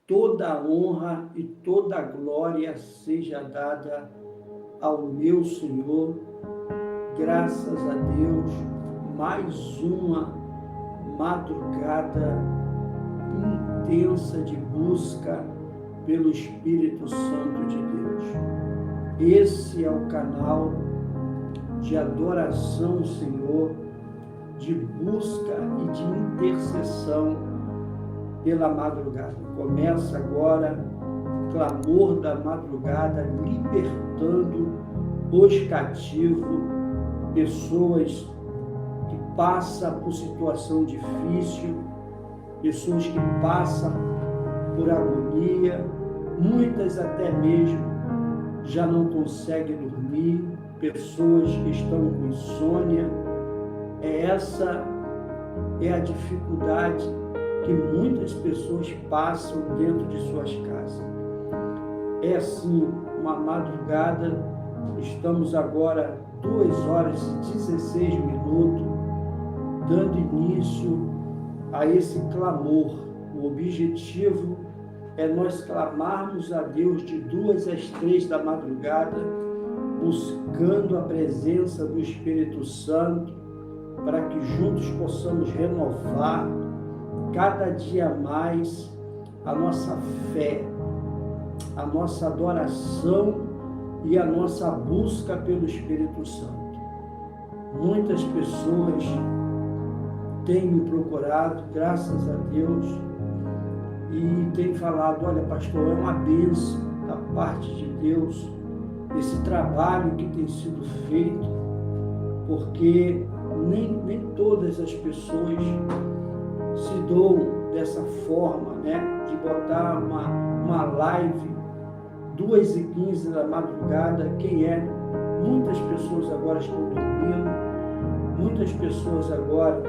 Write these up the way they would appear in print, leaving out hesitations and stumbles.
toda a honra e toda a glória seja dada ao meu Senhor. Graças a Deus, mais uma madrugada intensa de busca pelo Espírito Santo de Deus. Esse é o canal de adoração ao Senhor, de busca e de intercessão pela madrugada. Começa agora o clamor da madrugada, libertando os cativos, pessoas que passam por situação difícil, pessoas que passam por agonia, muitas até mesmo já não conseguem dormir, pessoas que estão com insônia. Essa é a dificuldade que muitas pessoas passam dentro de suas casas. É assim, uma madrugada, estamos agora 2h16, dando início a esse clamor. O objetivo é nós clamarmos a Deus de 2 às 3 da madrugada, buscando a presença do Espírito Santo, para que juntos possamos renovar cada dia mais a nossa fé, a nossa adoração e a nossa busca pelo Espírito Santo. Muitas pessoas têm me procurado, graças a Deus, e têm falado: olha, pastor, é uma bênção da parte de Deus esse trabalho que tem sido feito, porque nem todas as pessoas se doam dessa forma, né? De botar uma live 2h15 da madrugada. Quem é? Muitas pessoas agora estão dormindo, muitas pessoas agora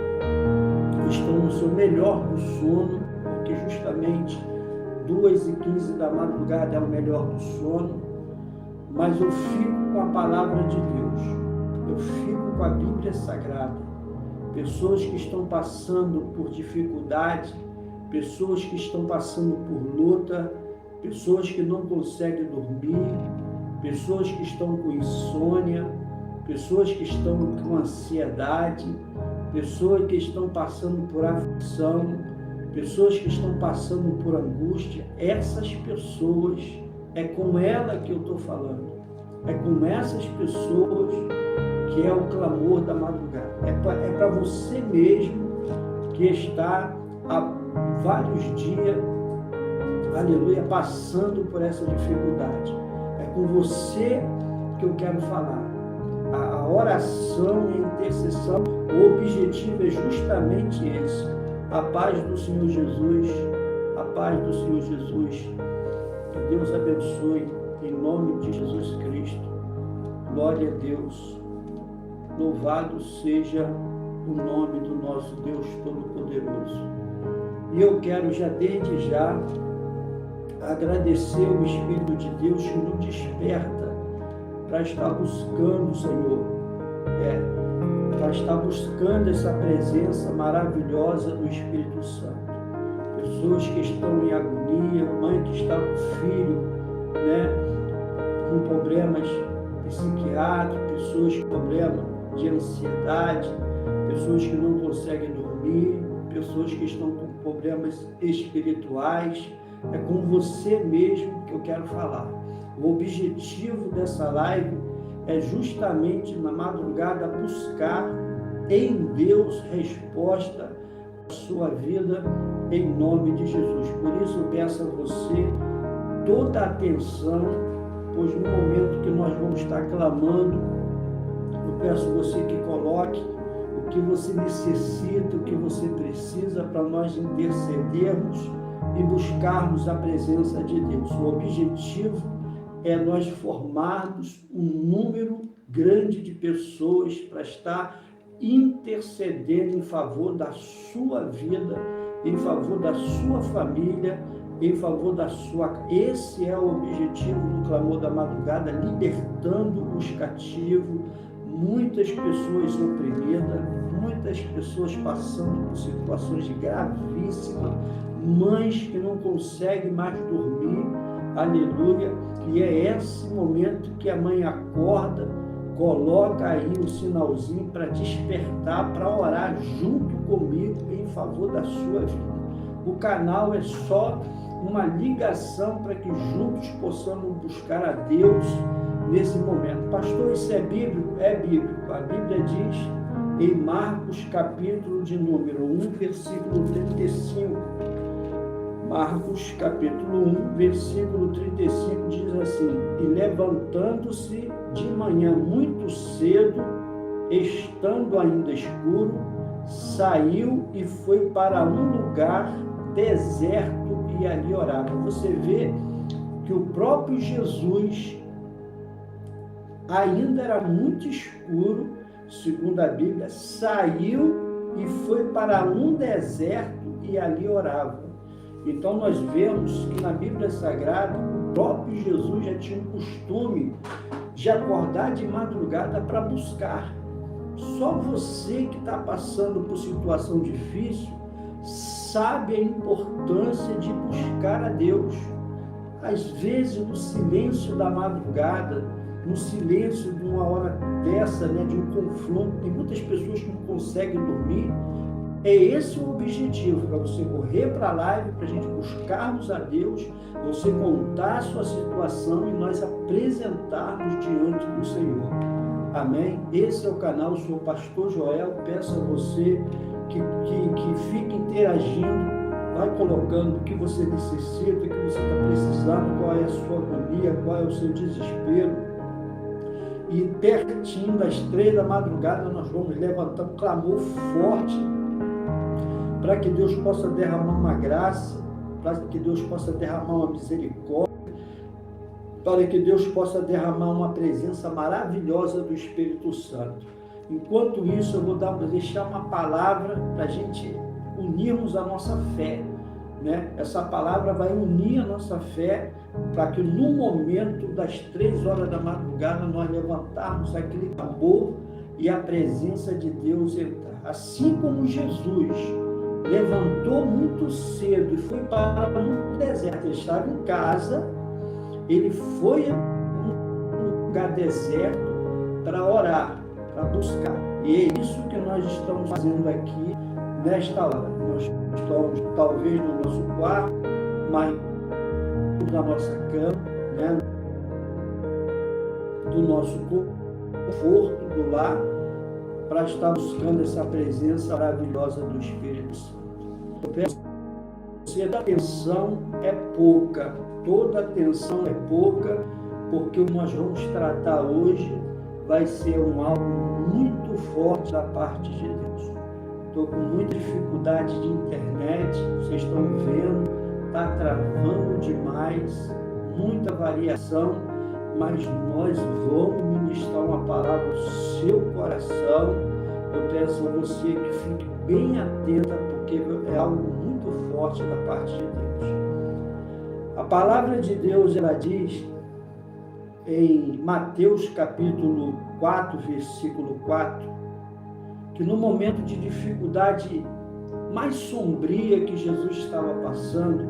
estão no seu melhor do sono, porque justamente 2h15 da madrugada é o melhor do sono. Mas eu fico com a palavra de Deus, eu fico com a Bíblia Sagrada. Pessoas que estão passando por dificuldade, pessoas que estão passando por luta, pessoas que não conseguem dormir, pessoas que estão com insônia, pessoas que estão com ansiedade, pessoas que estão passando por aflição, pessoas que estão passando por angústia. Essas pessoas, é com ela que eu estou falando, é com essas pessoas que é o clamor da madrugada. É para você mesmo que está há vários dias, aleluia, passando por essa dificuldade. É com você que eu quero falar. A oração e a intercessão, o objetivo é justamente esse. A paz do Senhor Jesus, a paz do Senhor Jesus. Que Deus abençoe, em nome de Jesus Cristo. Glória a Deus. Louvado seja o nome do nosso Deus Todo-Poderoso. E eu quero já desde já agradecer o Espírito de Deus que nos desperta para estar buscando o Senhor, para estar buscando essa presença maravilhosa do Espírito Santo. Pessoas que estão em agonia, mãe que está com filho, com problemas psiquiátricos, pessoas com problemas de ansiedade, pessoas que não conseguem dormir, pessoas que estão com problemas espirituais. É com você mesmo que eu quero falar. O objetivo dessa live é justamente na madrugada buscar em Deus resposta à sua vida, em nome de Jesus. Por isso eu peço a você toda a atenção, pois no momento que nós vamos estar clamando, eu peço a você que coloque o que você necessita, o que você precisa, para nós intercedermos e buscarmos a presença de Deus. O objetivo é nós formarmos um número grande de pessoas para estar intercedendo em favor da sua vida, em favor da sua família, em favor da sua... Esse é o objetivo do clamor da madrugada, libertando os cativos, muitas pessoas oprimidas, muitas pessoas passando por situações gravíssimas, mães que não conseguem mais dormir, aleluia, e é esse momento que a mãe acorda, coloca aí o sinalzinho para despertar, para orar junto comigo em favor da sua vida. O canal é só uma ligação para que juntos possamos buscar a Deus nesse momento. Pastor, isso é bíblico? É bíblico. A Bíblia diz em Marcos, capítulo de número 1, versículo 35. Marcos, capítulo 1, versículo 35, diz assim: e levantando-se de manhã muito cedo, estando ainda escuro, saiu e foi para um lugar deserto e ali orava. Você vê que o próprio Jesus ainda era muito escuro, segundo a Bíblia, saiu e foi para um deserto e ali orava. Então nós vemos que na Bíblia Sagrada o próprio Jesus já tinha um costume de acordar de madrugada para buscar. Só você que está passando por situação difícil sabe a importância de buscar a Deus. Às vezes no silêncio da madrugada, no silêncio de uma hora dessa, né, de um confronto, tem muitas pessoas que não conseguem dormir. É esse o objetivo, para você correr para a live, para a gente buscarmos a Deus, você contar a sua situação e nós apresentarmos diante do Senhor. Amém? Esse é o canal, eu sou o pastor Joel, peço a você que fique interagindo, vai colocando o que você necessita, o que você está precisando, qual é a sua agonia, qual é o seu desespero. E pertinho das 3 da madrugada nós vamos levantar um clamor forte para que Deus possa derramar uma graça, para que Deus possa derramar uma misericórdia, para que Deus possa derramar uma presença maravilhosa do Espírito Santo. Enquanto isso, eu vou deixar uma palavra para a gente unirmos a nossa fé, né? Essa palavra vai unir a nossa fé para que no momento das 3 horas da madrugada nós levantarmos aquele clamor e a presença de Deus entrar. Assim como Jesus levantou muito cedo e foi para um deserto, ele estava em casa, ele foi a um lugar deserto para orar, para buscar. E é isso que nós estamos fazendo aqui nesta hora. Nós estamos talvez no nosso quarto, mas na nossa cama, né? Do nosso conforto, do lar, para estar buscando essa presença maravilhosa do Espírito Santo. Eu peço que você, a atenção é pouca, toda atenção é pouca, porque o que nós vamos tratar hoje vai ser algo muito forte da parte de Deus. Estou com muita dificuldade de internet, vocês estão vendo, está travando demais, muita variação, mas nós vamos ministrar uma palavra no seu coração. Eu peço a você que fique bem atenta, porque é algo muito forte da parte de Deus. A palavra de Deus, ela diz em Mateus capítulo 4, versículo 4, que no momento de dificuldade mais sombria que Jesus estava passando,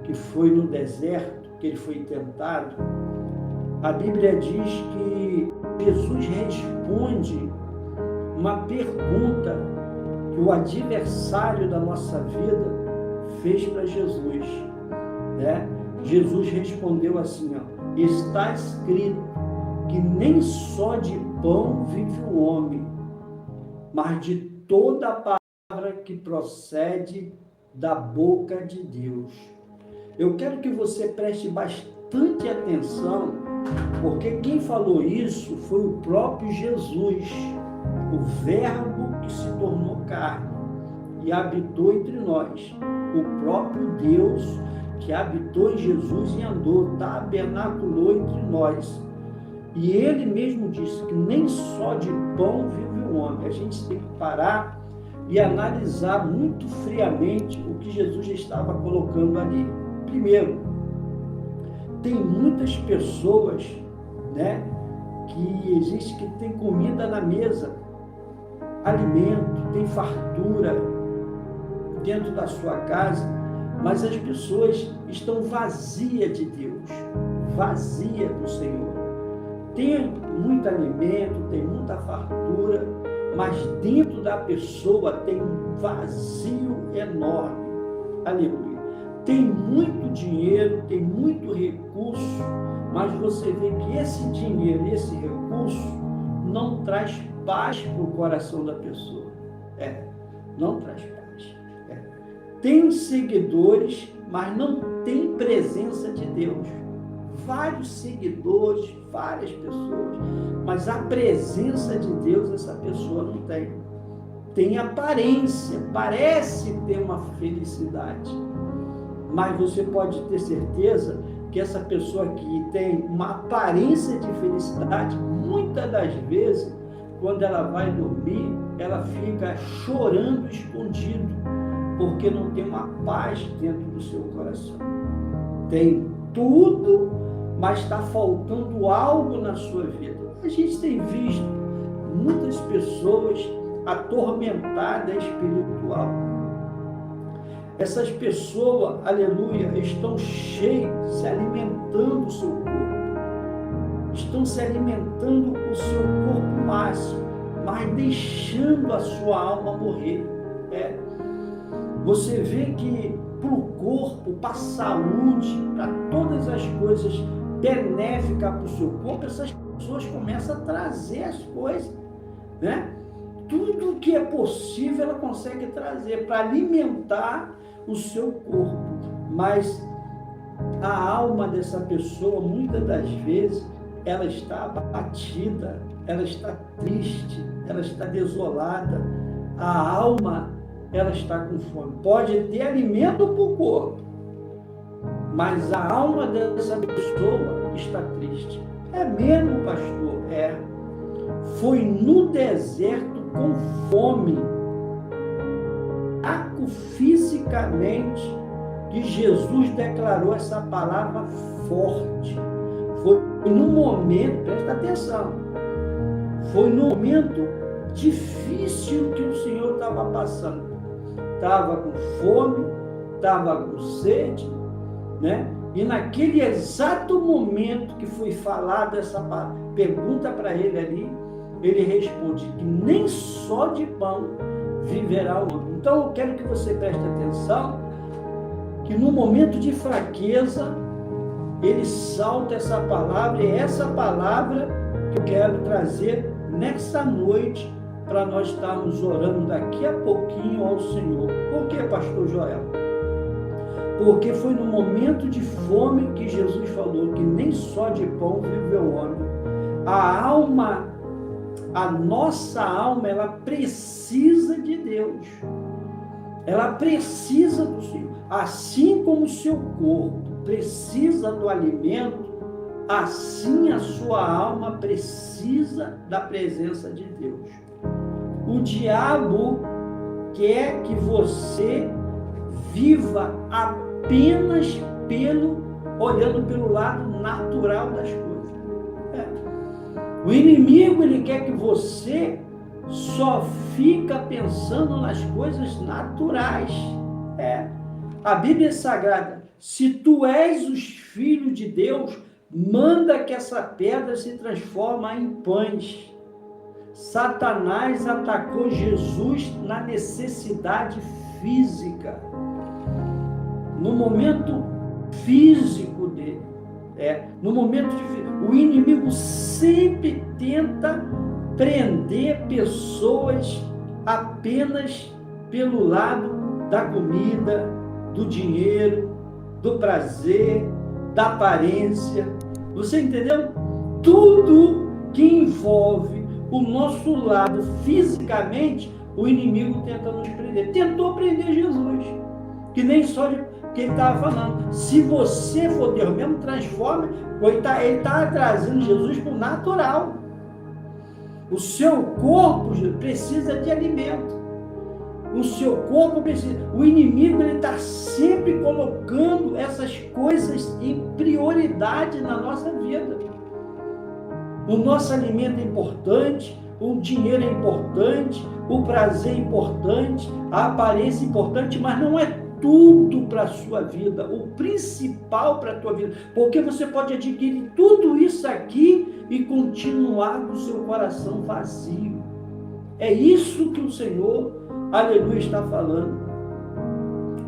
que foi no deserto, que ele foi tentado, a Bíblia diz que Jesus responde uma pergunta que o adversário da nossa vida fez para Jesus, né? Jesus respondeu assim, ó: está escrito que nem só de pão vive o homem, mas de toda a palavra que procede da boca de Deus. Eu quero que você preste bastante atenção, porque quem falou isso foi o próprio Jesus, o Verbo que se tornou carne e habitou entre nós, o próprio Deus que habitou em Jesus e andou, tabernaculou entre nós. E ele mesmo disse que nem só de pão vive o homem. A gente tem que parar e analisar muito friamente o que Jesus estava colocando ali. Primeiro, tem muitas pessoas, né, que tem comida na mesa, alimento, tem fartura dentro da sua casa, mas as pessoas estão vazias de Deus, vazias do Senhor. Tem muito alimento, tem muita fartura, mas dentro da pessoa tem um vazio enorme. Aleluia. Tem muito dinheiro, tem muito recurso, mas você vê que esse dinheiro, esse recurso, não traz paz para o coração da pessoa. Não traz paz. Tem seguidores, mas não tem presença de Deus. Vários seguidores, várias pessoas, mas a presença de Deus essa pessoa não tem. Tem aparência, parece ter uma felicidade, mas você pode ter certeza que essa pessoa que tem uma aparência de felicidade, muitas das vezes, quando ela vai dormir, ela fica chorando escondido, porque não tem uma paz dentro do seu coração. Tem tudo, mas está faltando algo na sua vida. A gente tem visto muitas pessoas atormentadas espiritual. Essas pessoas, aleluia, estão cheias, se alimentando do seu corpo. Estão se alimentando o seu corpo máximo, mas deixando a sua alma morrer. Você vê que para o corpo, para a saúde, para todas as coisas benéficas para o seu corpo, essas pessoas começam a trazer as coisas, né? Tudo que é possível ela consegue trazer para alimentar o seu corpo, mas a alma dessa pessoa, muitas das vezes, ela está abatida, ela está triste, ela está desolada, a alma, ela está com fome. Pode ter alimento para o corpo, mas a alma dessa pessoa está triste. É mesmo, pastor? Foi no deserto com fome, fraco fisicamente, que Jesus declarou essa palavra forte. Foi no momento, presta atenção, foi no momento difícil que o Senhor estava passando. Estava com fome, estava com sede, né? E naquele exato momento que foi falada essa pergunta para ele ali, ele responde que nem só de pão viverá o homem. Então eu quero que você preste atenção, que no momento de fraqueza, ele salta essa palavra, e é essa palavra que eu quero trazer nessa noite, para nós estarmos orando daqui a pouquinho ao Senhor. Por que, pastor Joel? Porque foi no momento de fome que Jesus falou que nem só de pão vive o homem. A alma, a nossa alma, ela precisa de Deus. Ela precisa do Senhor. Assim como o seu corpo precisa do alimento, assim a sua alma precisa da presença de Deus. O diabo quer que você viva apenas olhando pelo lado natural das coisas. O inimigo, ele quer que você só fica pensando nas coisas naturais. A Bíblia é sagrada. Se tu és os filhos de Deus, manda que essa pedra se transforme em pães. Satanás atacou Jesus na necessidade física, no momento físico dele. No momento o inimigo sempre tenta prender pessoas apenas pelo lado da comida, do dinheiro, do prazer, da aparência. Você entendeu? Tudo que envolve o nosso lado fisicamente, o inimigo tenta nos prender. Tentou prender Jesus, que nem só que ele estava falando. Se você for Deus mesmo, transforme. Ele está trazendo Jesus para o natural. O seu corpo precisa de alimento. O seu corpo precisa. O inimigo está sempre colocando essas coisas em prioridade na nossa vida. O nosso alimento é importante, o dinheiro é importante, o prazer é importante, a aparência é importante, mas não é tudo para a sua vida, o principal para a tua vida, porque você pode adquirir tudo isso aqui e continuar com o seu coração vazio. É isso que o Senhor, aleluia, está falando.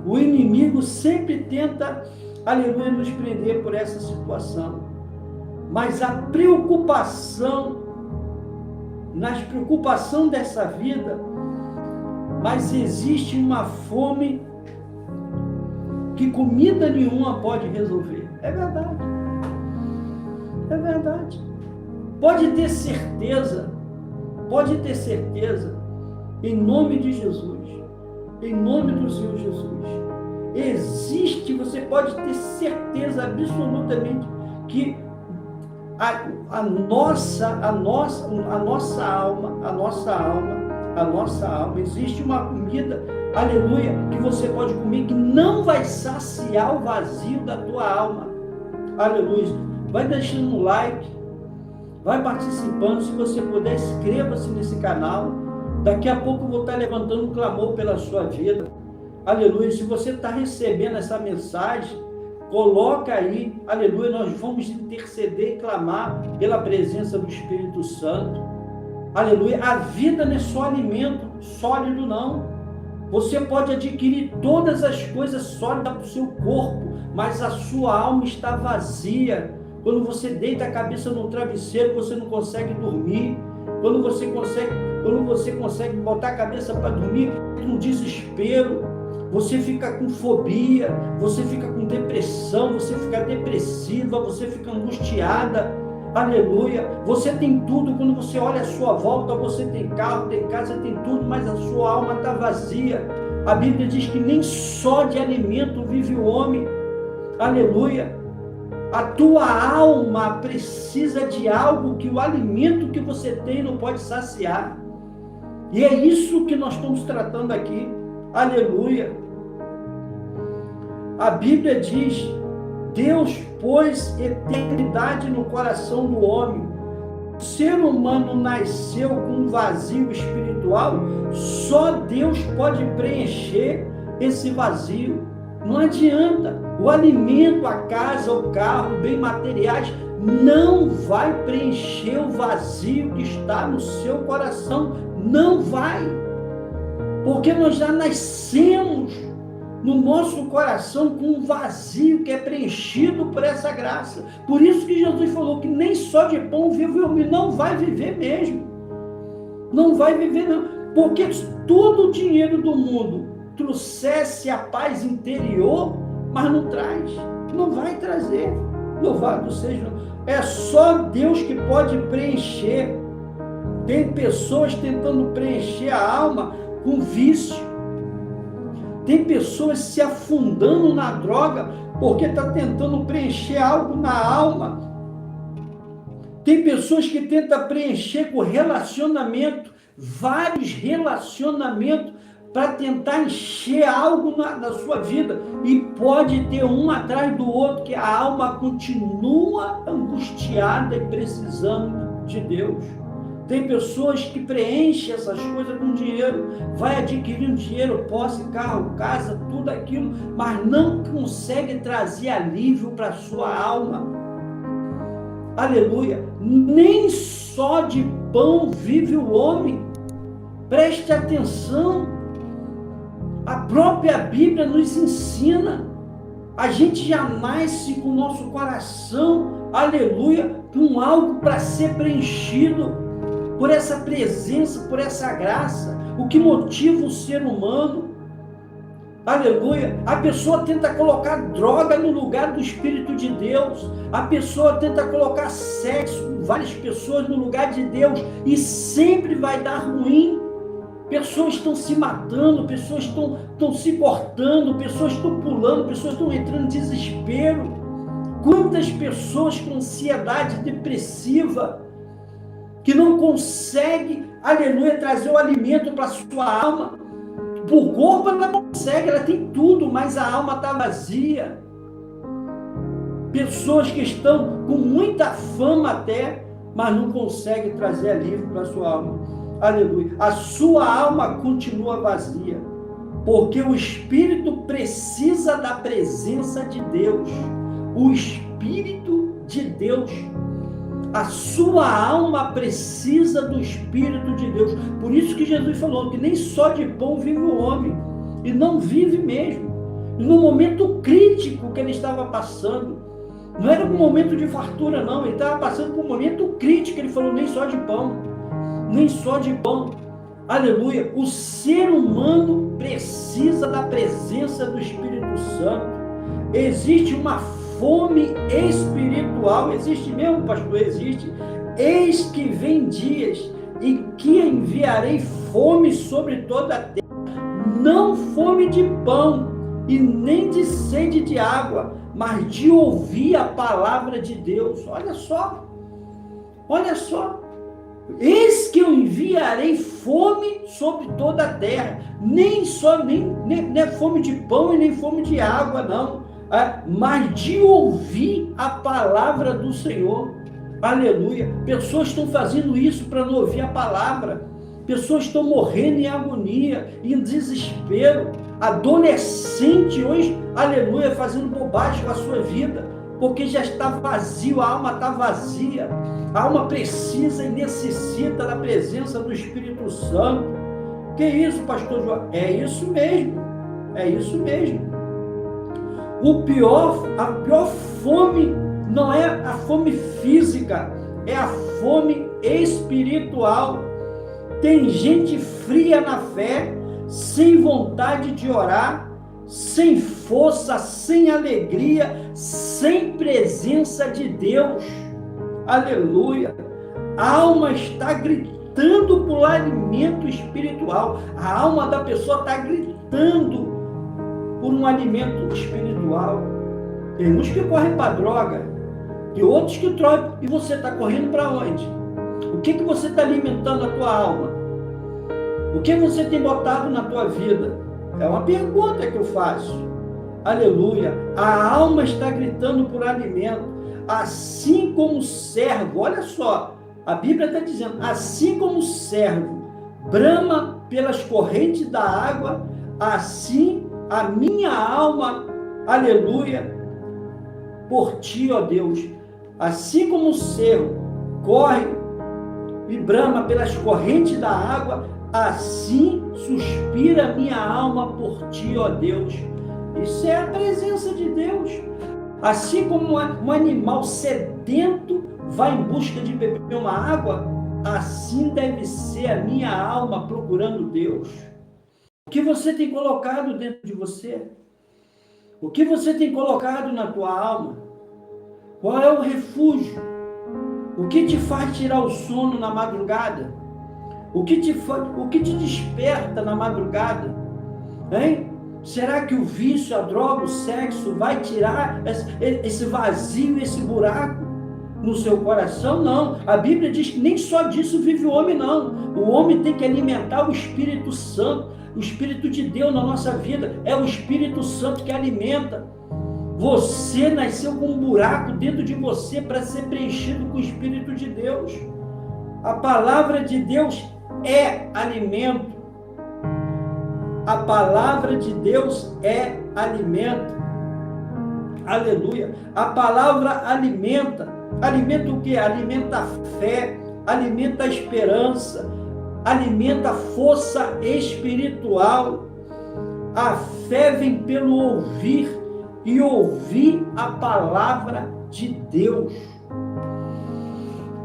O inimigo sempre tenta, aleluia, nos prender por essa situação, mas a preocupação, nas preocupações dessa vida, mas existe uma fome que comida nenhuma pode resolver. É verdade. É verdade. Pode ter certeza, em nome de Jesus, em nome do Senhor Jesus, existe, você pode ter certeza absolutamente que a nossa alma, existe uma comida, aleluia, que você pode comer que não vai saciar o vazio da tua alma. Aleluia. Vai deixando um like, vai participando, se você puder, inscreva-se nesse canal. Daqui a pouco eu vou estar levantando um clamor pela sua vida. Aleluia. Se você está recebendo essa mensagem, coloca aí, aleluia, nós vamos interceder e clamar pela presença do Espírito Santo. Aleluia. A vida não é só alimento sólido, não. Você pode adquirir todas as coisas sólidas para o seu corpo, mas a sua alma está vazia. Quando você deita a cabeça no travesseiro, você não consegue dormir. Quando você consegue botar a cabeça para dormir, um desespero, você fica com fobia, você fica com depressão, você fica depressiva, você fica angustiada. Aleluia. Você tem tudo, quando você olha à sua volta, você tem carro, tem casa, tem tudo, mas a sua alma está vazia. A Bíblia diz que nem só de alimento vive o homem. Aleluia. A tua alma precisa de algo que o alimento que você tem não pode saciar. E é isso que nós estamos tratando aqui. Aleluia. A Bíblia diz: Deus pôs eternidade no coração do homem. O ser humano nasceu com um vazio espiritual. Só Deus pode preencher esse vazio. Não adianta. O alimento, a casa, o carro, bem materiais, não vai preencher o vazio que está no seu coração. Não vai. Porque nós já nascemos no nosso coração com um vazio que é preenchido por essa graça. Por isso que Jesus falou que nem só de pão vive o homem. Não vai viver mesmo. Não vai viver não. Porque se todo o dinheiro do mundo trouxesse a paz interior, mas não traz. Não vai trazer. Louvado seja. É só Deus que pode preencher. Tem pessoas tentando preencher a alma com vício. Tem pessoas se afundando na droga porque está tentando preencher algo na alma. Tem pessoas que tentam preencher com relacionamento, vários relacionamentos, para tentar encher algo na sua vida. E pode ter um atrás do outro, que a alma continua angustiada e precisando de Deus. Tem pessoas que preenchem essas coisas com dinheiro, vai adquirindo dinheiro, posse, carro, casa, tudo aquilo, mas não consegue trazer alívio para a sua alma. Aleluia. Nem só de pão vive o homem. Preste atenção. A própria Bíblia nos ensina. A gente já nasce com o nosso coração, aleluia, com algo para ser preenchido por essa presença, por essa graça, o que motiva o ser humano. Aleluia. A pessoa tenta colocar droga no lugar do Espírito de Deus. A pessoa tenta colocar sexo com várias pessoas no lugar de Deus e sempre vai dar ruim. Pessoas estão se matando, pessoas estão se cortando, pessoas estão pulando, pessoas estão entrando em desespero. Quantas pessoas com ansiedade depressiva que não consegue, aleluia, trazer o alimento para a sua alma. Por corpo ela consegue, ela tem tudo, mas a alma está vazia. Pessoas que estão com muita fama até, mas não conseguem trazer alívio para a sua alma. Aleluia. A sua alma continua vazia. Porque o espírito precisa da presença de Deus. O Espírito de Deus. A sua alma precisa do Espírito de Deus. Por isso que Jesus falou que nem só de pão vive o homem. E não vive mesmo. E no momento crítico que ele estava passando, não era um momento de fartura não, ele estava passando por um momento crítico, ele falou nem só de pão. Nem só de pão. Aleluia. O ser humano precisa da presença do Espírito Santo. Existe uma fome espiritual. Existe mesmo, pastor? Existe. Eis que vem dias em que enviarei fome sobre toda a terra. Não fome de pão e nem de sede de água, mas de ouvir a palavra de Deus. Olha só. Olha só. Eis que eu enviarei fome sobre toda a terra. Nem é fome de pão e nem fome de água, não. Mas de ouvir a palavra do Senhor. Aleluia. Pessoas estão fazendo isso para não ouvir a palavra. Pessoas estão morrendo em agonia, em desespero. Adolescente hoje, aleluia, fazendo bobagem com a sua vida, porque já está vazio, a alma está vazia. A alma precisa e necessita da presença do Espírito Santo. Que isso, pastor João? É isso mesmo. É isso mesmo. A pior fome não é a fome física, é a fome espiritual. Tem gente fria na fé, sem vontade de orar, sem força, sem alegria, sem presença de Deus. Aleluia. A alma está gritando por alimento espiritual. A alma da pessoa está gritando por um alimento espiritual. Tem uns que correm para droga, tem outros que trocam. E você está correndo para onde? O que você está alimentando a tua alma? O que você tem botado na tua vida? É uma pergunta que eu faço. Aleluia. A alma está gritando por alimento. Assim como o servo, olha só, a Bíblia está dizendo, assim como o servo brama pelas correntes da água, assim a minha alma, aleluia, por ti, ó Deus. Assim como o servo corre e brama pelas correntes da água, assim suspira a minha alma por ti, ó Deus. Isso é a presença de Deus. Assim como um animal sedento vai em busca de beber uma água, assim deve ser a minha alma procurando Deus. O que você tem colocado dentro de você? O que você tem colocado na tua alma? Qual é o refúgio? O que te faz tirar o sono na madrugada? O que te desperta na madrugada? Hein? Será que o vício, a droga, o sexo vai tirar esse vazio, esse buraco no seu coração? Não. A Bíblia diz que nem só disso vive o homem, não. O homem tem que alimentar o Espírito Santo, o Espírito de Deus na nossa vida. É o Espírito Santo que alimenta. Você nasceu com um buraco dentro de você para ser preenchido com o Espírito de Deus. A palavra de Deus é alimento. A palavra de Deus é alimento. Aleluia. A palavra alimenta. Alimenta o quê? Alimenta a fé, alimenta a esperança, alimenta a força espiritual. A fé vem pelo ouvir e ouvir a palavra de Deus.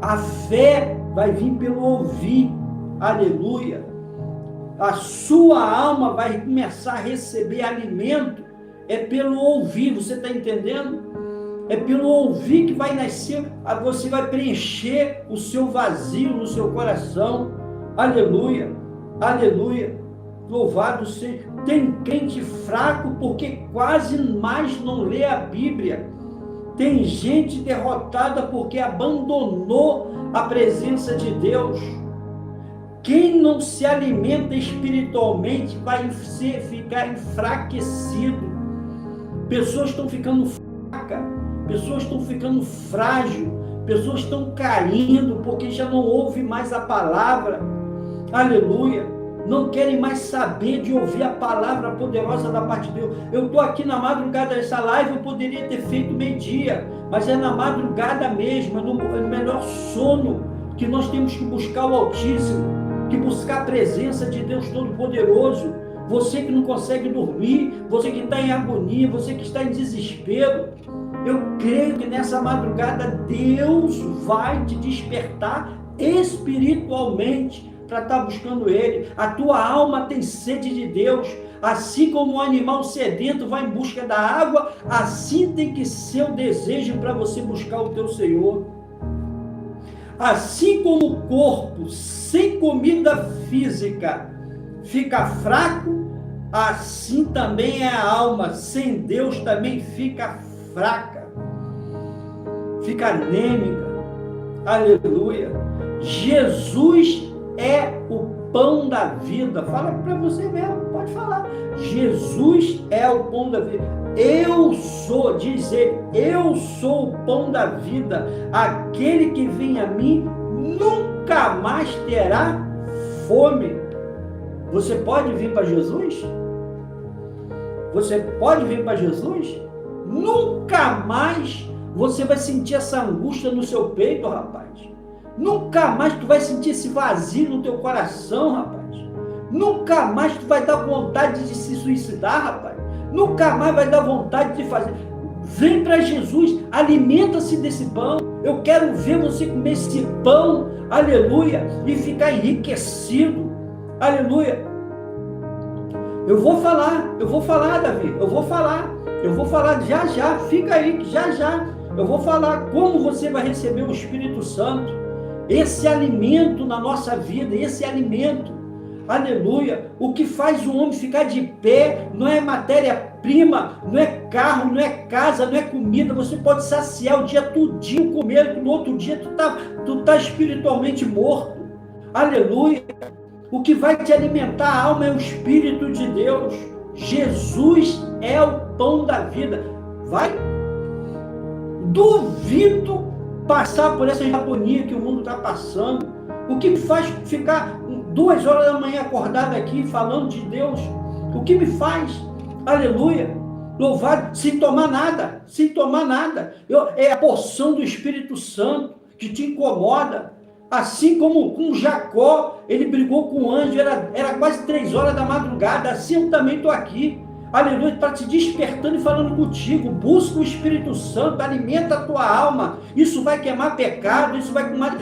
A fé vai vir pelo ouvir. Aleluia. A sua alma vai começar a receber alimento, é pelo ouvir, você está entendendo? É pelo ouvir que vai nascer, você vai preencher o seu vazio no seu coração. Aleluia, aleluia, louvado seja. Tem crente fraco porque quase mais não lê a Bíblia. Tem gente derrotada porque abandonou a presença de Deus. Quem não se alimenta espiritualmente vai ficar enfraquecido. Pessoas estão ficando fracas, pessoas estão ficando frágeis, pessoas estão caindo porque já não ouvem mais a palavra. Aleluia. não querem mais saber de ouvir a palavra poderosa da parte de Deus. Eu estou aqui na madrugada dessa live, eu poderia ter feito meio-dia, mas é na madrugada mesmo, é no melhor sono que nós temos que buscar o Altíssimo, que buscar a presença de Deus Todo-Poderoso. Você que não consegue dormir, você que está em agonia, você que está em desespero, eu creio que nessa madrugada Deus vai te despertar espiritualmente para estar buscando Ele. A tua alma tem sede de Deus, assim como um animal sedento vai em busca da água, assim tem que ser o desejo para você buscar o teu Senhor. Assim como o corpo sem comida física fica fraco, assim também é a alma sem Deus também fica fraca, fica anêmica. Aleluia. Jesus é o pão da vida. Fala para você mesmo, pode falar. Jesus é o pão da vida. Eu sou, diz ele, eu sou o pão da vida. Aquele que vem a mim nunca mais terá fome. Você pode vir para Jesus? Você pode vir para Jesus? Nunca mais você vai sentir essa angústia no seu peito, rapaz. Nunca mais tu vai sentir esse vazio no teu coração, rapaz. Nunca mais tu vai dar vontade de se suicidar, rapaz. Nunca mais vai dar vontade de fazer. Vem para Jesus, alimenta-se desse pão. Eu quero ver você comer esse pão, aleluia, e ficar enriquecido, aleluia. Eu vou falar, Davi, eu vou falar já, fica aí, já. Eu vou falar como você vai receber o Espírito Santo, esse alimento na nossa vida, esse alimento, aleluia. O que faz o homem ficar de pé não é matéria-prima, não é carro, não é casa, não é comida. Você pode saciar o dia tudinho comendo, que no outro dia tu tá espiritualmente morto, aleluia. O que vai te alimentar a alma é o Espírito de Deus. Jesus é o pão da vida. Duvido passar por essa agonia que o mundo está passando. O que me faz ficar 2 horas da manhã acordado aqui falando de Deus? O que me faz? Aleluia. Louvado, sem tomar nada. É a porção do Espírito Santo que te incomoda. Assim como com Jacó, ele brigou com o anjo, era quase 3 horas da madrugada, assim eu também estou aqui, aleluia, está te despertando e falando contigo. Busca o Espírito Santo, alimenta a tua alma, isso vai queimar pecado, isso vai queimar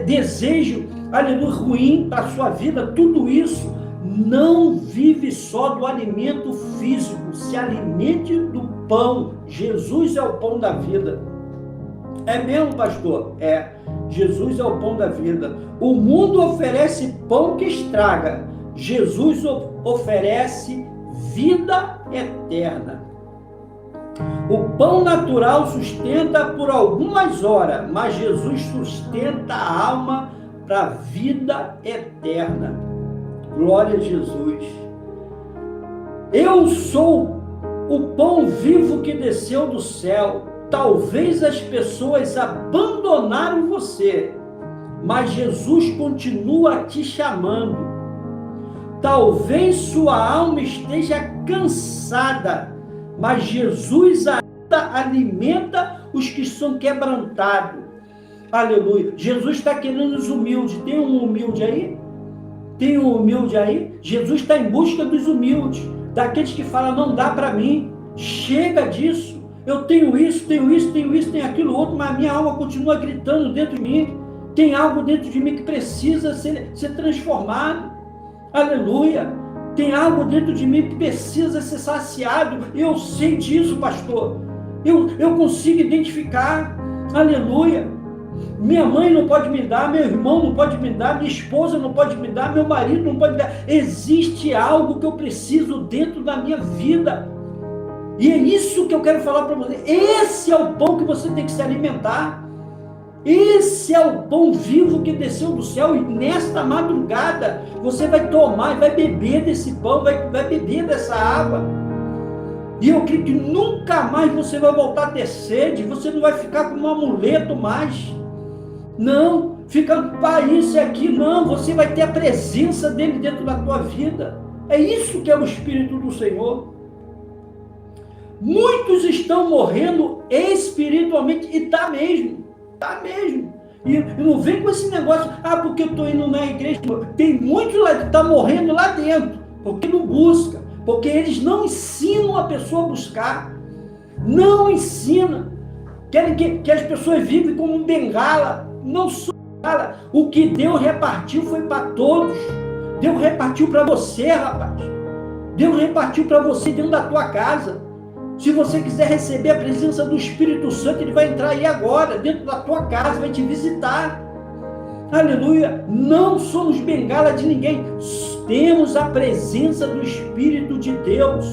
desejo, aleluia, ruim para a sua vida. Tudo isso. Não vive só do alimento físico, se alimente do pão. Jesus é o pão da vida. É mesmo, pastor? É. Jesus é o pão da vida. O mundo oferece pão que estraga. Jesus oferece vida eterna. O pão natural sustenta por algumas horas, mas Jesus sustenta a alma para a vida eterna. Glória a Jesus. Eu sou o pão vivo que desceu do céu. Talvez as pessoas abandonaram você, mas Jesus continua te chamando. Talvez sua alma esteja cansada, mas Jesus ainda alimenta os que são quebrantados. Aleluia. Jesus está querendo os humildes. Tem um humilde aí? Tem um humilde aí? Jesus está em busca dos humildes, daqueles que falam, não dá para mim, chega disso. Eu tenho isso, tenho aquilo outro, mas a minha alma continua gritando dentro de mim. Tem algo dentro de mim que precisa ser transformado. Aleluia. Tem algo dentro de mim que precisa ser saciado. Eu sei disso, pastor. Eu consigo identificar. Aleluia. Minha mãe não pode me dar, meu irmão não pode me dar, minha esposa não pode me dar, meu marido não pode me dar. Existe algo que eu preciso dentro da minha vida. E é isso que eu quero falar para você. Esse é o pão que você tem que se alimentar. Esse é o pão vivo que desceu do céu. E nesta madrugada você vai tomar e vai beber desse pão, vai beber dessa água. E eu creio que nunca mais você vai voltar a ter sede. Você não vai ficar como um amuleto mais. Não, ficando para isso e aqui. Não, você vai ter a presença dele dentro da tua vida. É isso que é o Espírito do Senhor. Muitos estão morrendo espiritualmente, e tá mesmo. E não vem com esse negócio, porque eu estou indo na igreja. Tem muitos lá que estão morrendo lá dentro, porque não busca, porque eles não ensinam a pessoa a buscar. Não ensinam. Querem que as pessoas vivem como um bengala. Não são bengala. O que Deus repartiu foi para todos. Deus repartiu para você, rapaz. Deus repartiu para você dentro da tua casa. Se você quiser receber a presença do Espírito Santo, ele vai entrar aí agora, dentro da tua casa, vai te visitar. Aleluia! Não somos bengala de ninguém. Temos a presença do Espírito de Deus.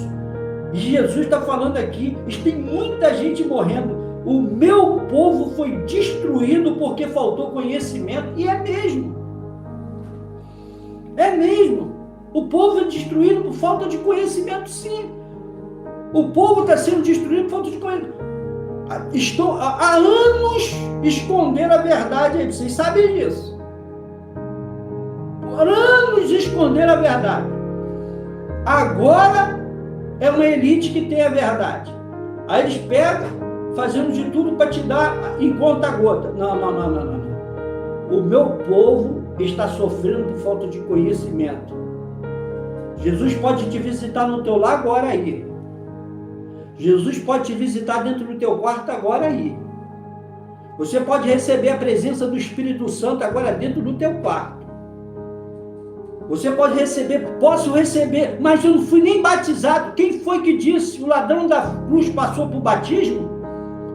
E Jesus está falando aqui, tem muita gente morrendo. O meu povo foi destruído porque faltou conhecimento. E é mesmo. É mesmo. O povo é destruído por falta de conhecimento, sim. O povo está sendo destruído por falta de conhecimento. Estão há anos escondendo a verdade aí. Vocês sabem disso. Anos escondendo a verdade. Agora é uma elite que tem a verdade. Aí eles pegam, fazendo de tudo para te dar em conta gota. Não. O meu povo está sofrendo por falta de conhecimento. Jesus pode te visitar no teu lar agora aí. Jesus pode te visitar dentro do teu quarto agora aí. Você pode receber a presença do Espírito Santo agora dentro do teu quarto. Você pode receber, posso receber, mas eu não fui nem batizado. Quem foi que disse? O ladrão da cruz passou por batismo?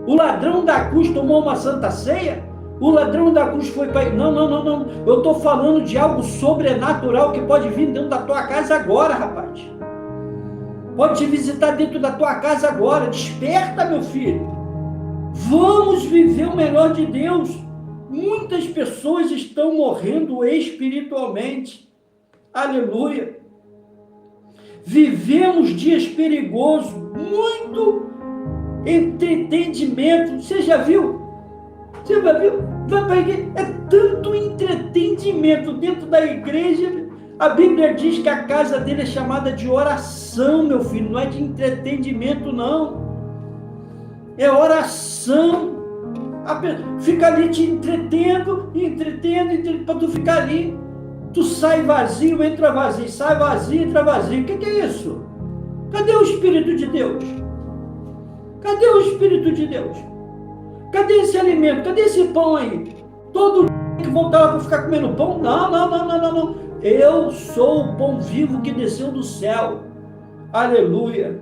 O ladrão da cruz tomou uma santa ceia? O ladrão da cruz foi para... Não. Eu estou falando de algo sobrenatural que pode vir dentro da tua casa agora, rapaz. Pode te visitar dentro da tua casa agora. Desperta, meu filho. Vamos viver o melhor de Deus. Muitas pessoas estão morrendo espiritualmente. Aleluia. Vivemos dias perigosos. Muito entretenimento. Você já viu? Você já viu? É tanto entretenimento dentro da igreja. A Bíblia diz que a casa dele é chamada de oração, meu filho. Não é de entretenimento, não. É oração. Fica ali te entretendo, para tu ficar ali. Tu sai vazio, entra vazio, sai vazio, entra vazio. O que é isso? Cadê o Espírito de Deus? Cadê o Espírito de Deus? Cadê esse alimento? Cadê esse pão aí? Todo dia que voltava para ficar comendo pão? Não. Eu sou o pão vivo que desceu do céu. Aleluia.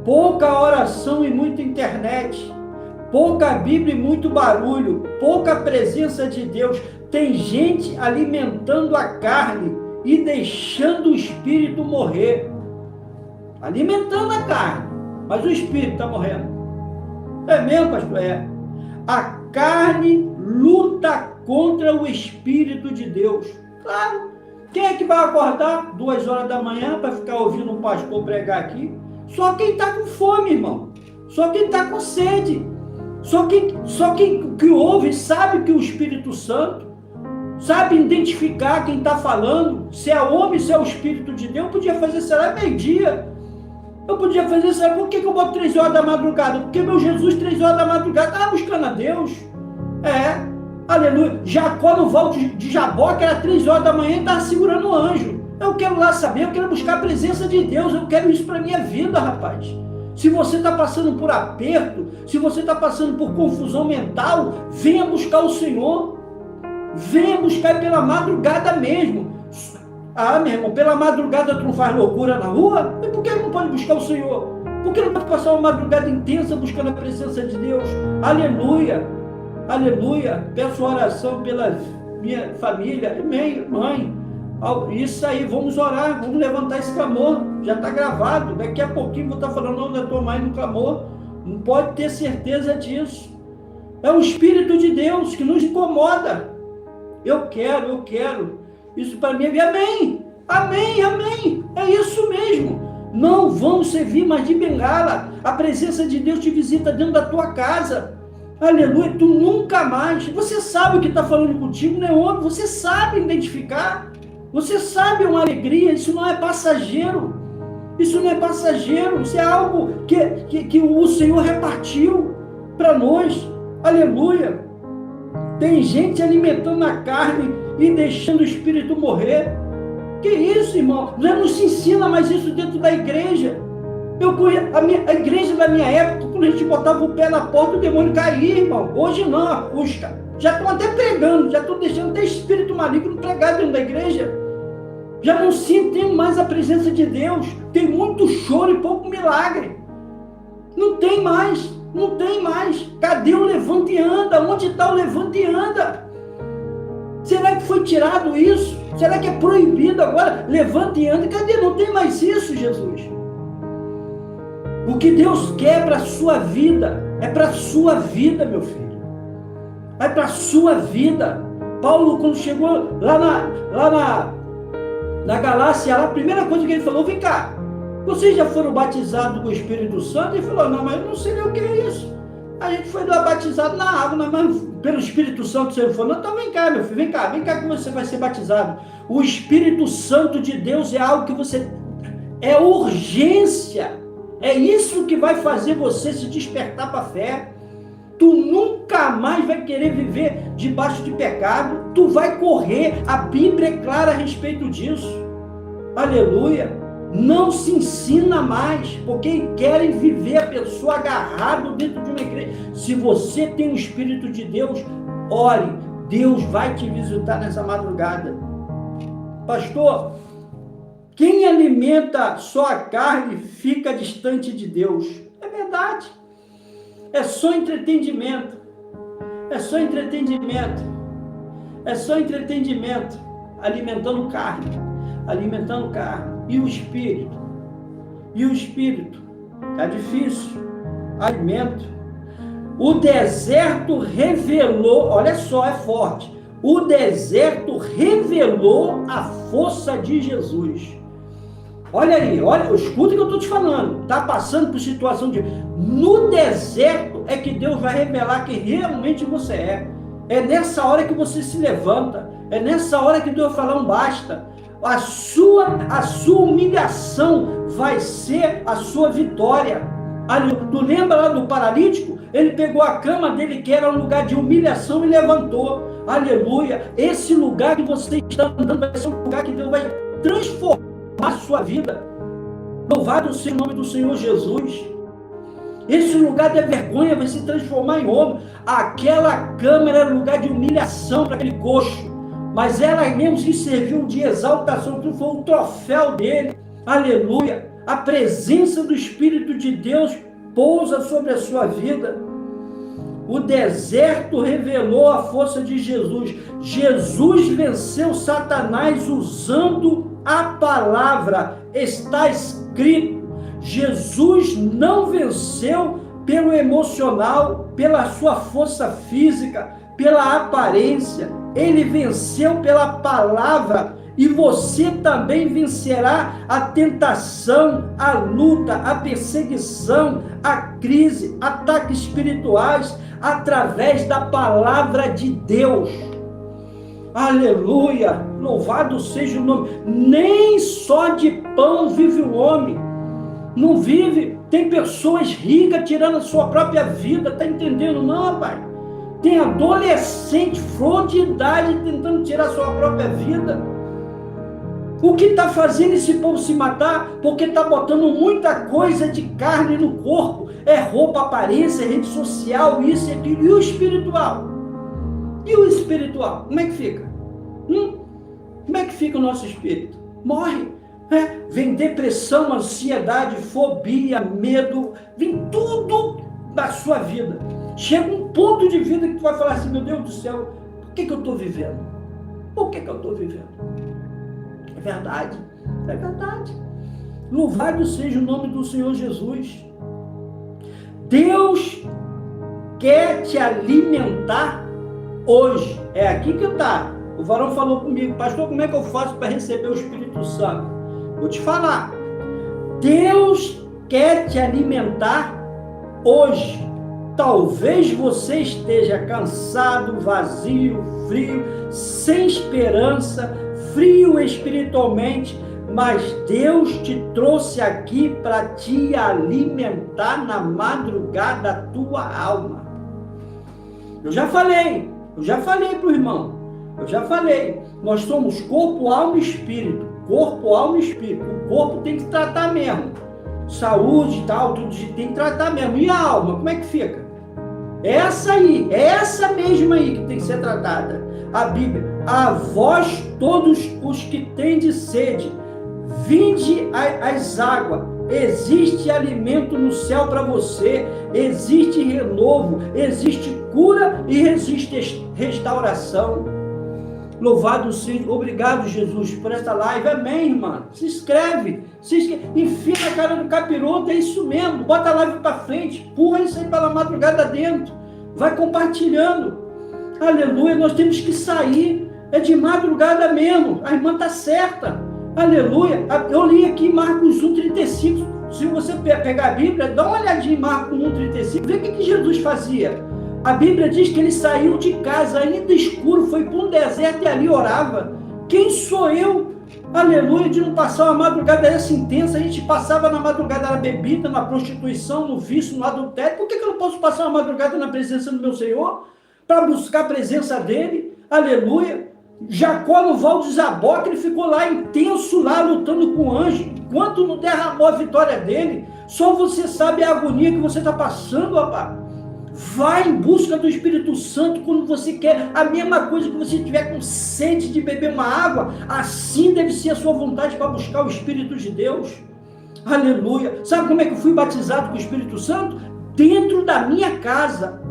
Pouca oração e muita internet. Pouca Bíblia e muito barulho. Pouca presença de Deus. Tem gente alimentando a carne e deixando o espírito morrer. Alimentando a carne, mas o espírito está morrendo. É mesmo, pastor? É. A carne luta contra o Espírito de Deus. Claro. Quem é que vai acordar 2 horas da manhã para ficar ouvindo um pastor pregar aqui? Só quem está com fome, irmão. Só quem está com sede. Só quem que ouve sabe que o Espírito Santo sabe identificar quem está falando, se é homem, se é o Espírito de Deus. Eu podia fazer, será meio-dia. Eu podia fazer, será por que eu boto 3 horas da madrugada? Porque meu Jesus 3 horas da madrugada estava buscando a Deus. Aleluia. Jacó no val de Jabó, que era 3 horas da manhã, estava segurando o anjo. Eu quero lá saber, eu quero buscar a presença de Deus, eu quero isso para a minha vida, rapaz. Se você está passando por aperto, se você está passando por confusão mental, venha buscar o Senhor. Venha buscar pela madrugada mesmo. Meu irmão, pela madrugada tu não faz loucura na rua? E por que não pode buscar o Senhor? Por que não pode passar uma madrugada intensa buscando a presença de Deus? Aleluia. Aleluia. Peço oração pela minha família. Mãe. Isso aí, vamos orar, vamos levantar esse clamor. Já está gravado. Daqui a pouquinho vou estar falando o nome da tua mãe no clamor. Não pode ter certeza disso. É o Espírito de Deus que nos incomoda. Eu quero. Isso para mim é amém. É isso mesmo. Não vamos servir mais de bengala. A presença de Deus te visita dentro da tua casa. Aleluia, tu nunca mais. Você sabe o que está falando contigo, não é óbvio, você sabe identificar, você sabe uma alegria, isso não é passageiro. Isso não é passageiro, isso é algo que o Senhor repartiu para nós. Aleluia. Tem gente alimentando a carne e deixando o espírito morrer. Que isso, irmão? Não se ensina mais isso dentro da igreja. A igreja da minha época, quando a gente botava o pé na porta, o demônio caía, irmão. Hoje não, puxa. Já estão até pregando, já estão deixando até espírito maligno pregar dentro da igreja. Já não sentem mais a presença de Deus. Tem muito choro e pouco milagre. Não tem mais. Não tem mais. Cadê o levanta e anda? Onde está o levanta e anda? Será que foi tirado isso? Será que é proibido agora? Levanta e anda. Cadê? Não tem mais isso, Jesus. O que Deus quer para a sua vida, é para a sua vida, meu filho. É para a sua vida. Paulo, quando chegou lá na Galácia, a primeira coisa que ele falou, vem cá, vocês já foram batizados com o Espírito Santo? Ele falou, não, mas eu não sei nem o que é isso. A gente foi batizado na água, mas pelo Espírito Santo você falou, então vem cá, meu filho, vem cá que você vai ser batizado. O Espírito Santo de Deus é algo que você, é urgência, é isso que vai fazer você se despertar para a fé. Tu nunca mais vai querer viver debaixo de pecado, tu vai correr, a Bíblia é clara a respeito disso. Aleluia. Não se ensina mais, porque querem viver a pessoa agarrado dentro de uma igreja. Se você tem o Espírito de Deus, ore, Deus vai te visitar nessa madrugada. Pastor, quem alimenta só a carne fica distante de Deus. É verdade. É só entretenimento. É só entretenimento. É só entretenimento. Alimentando carne. Alimentando carne. E o espírito? E o espírito? Está difícil. Alimento. O deserto revelou, olha só, é forte. O deserto revelou a força de Jesus. Olha aí, olha, escuta o que eu estou te falando. Está passando por situação de... No deserto é que Deus vai revelar quem realmente você é. É nessa hora que você se levanta. É nessa hora que Deus vai falar um basta. A sua humilhação vai ser a sua vitória. Tu lembra lá do paralítico? Ele pegou a cama dele, que era um lugar de humilhação, e levantou. Aleluia. Esse lugar que você está andando vai ser um lugar que Deus vai transformar a sua vida. Louvado seja o nome do Senhor Jesus. Esse lugar de vergonha vai se transformar em honra. Aquela cama era lugar de humilhação para aquele coxo, mas ela mesmo que serviu de exaltação, que foi o troféu dele. Aleluia. A presença do Espírito de Deus pousa sobre a sua vida. O deserto revelou a força de Jesus. Jesus venceu Satanás usando a palavra. Está escrito. Jesus não venceu pelo emocional, pela sua força física, pela aparência. Ele venceu pela palavra. E você também vencerá a tentação, a luta, a perseguição, a crise, ataques espirituais, através da palavra de Deus. Aleluia! Louvado seja o nome. Nem só de pão vive o homem. Não vive. Tem pessoas ricas tirando a sua própria vida. Está entendendo? Não, pai. Tem adolescente, flor de idade, tentando tirar a sua própria vida. O que está fazendo esse povo se matar? Porque está botando muita coisa de carne no corpo. É roupa, aparência, rede social, isso e aquilo. E o espiritual? E o espiritual? Como é que fica? Como é que fica o nosso espírito? Morre. Vem depressão, ansiedade, fobia, medo. Vem tudo da sua vida. Chega um ponto de vida que tu vai falar assim, meu Deus do céu, por que eu estou vivendo? Por que eu estou vivendo? É verdade, é verdade. Louvado seja o nome do Senhor Jesus. Deus quer te alimentar hoje. É aqui que está. O varão falou comigo, pastor, como é que eu faço para receber o Espírito Santo? Vou te falar. Deus quer te alimentar hoje. Talvez você esteja cansado, vazio, frio, sem esperança, frio espiritualmente, mas Deus te trouxe aqui para te alimentar na madrugada da tua alma. Eu já falei para o irmão, nós somos corpo, alma e espírito. Corpo, alma e espírito. O corpo tem que tratar mesmo. Saúde e tal, tudo tem que tratar mesmo. E a alma, como é que fica? Essa mesma aí que tem que ser tratada. A Bíblia: a vós todos os que tendes sede, vinde as águas. Existe alimento no céu para você, existe renovo, existe cura e existe restauração. Louvado seja, obrigado Jesus por essa live, amém, irmã? Se inscreve, enfia na cara do capiroto, é isso mesmo, bota a live para frente, empurra isso aí pela madrugada dentro, vai compartilhando, aleluia. Nós temos que sair, é de madrugada mesmo, a irmã está certa, aleluia. Eu li aqui Marcos 1,35, se você pegar a Bíblia, dá uma olhadinha em Marcos 1,35, vê o que Jesus fazia. A Bíblia diz que ele saiu de casa ainda escuro, foi para um deserto e ali orava. Quem sou eu, aleluia, de não passar uma madrugada essa intensa? A gente passava na madrugada na bebida, na prostituição, no vício, no adultério. Por que eu não posso passar uma madrugada na presença do meu Senhor? Para buscar a presença dele, aleluia. Jacó no Val de Jaboque, ele ficou lá intenso, lá lutando com o anjo, enquanto não derramou a vitória dele. Só você sabe a agonia que você está passando, rapaz. Vai em busca do Espírito Santo quando você quer. A mesma coisa que você tiver com sede de beber uma água, assim deve ser a sua vontade para buscar o Espírito de Deus. Aleluia. Sabe como é que eu fui batizado com o Espírito Santo? Dentro da minha casa.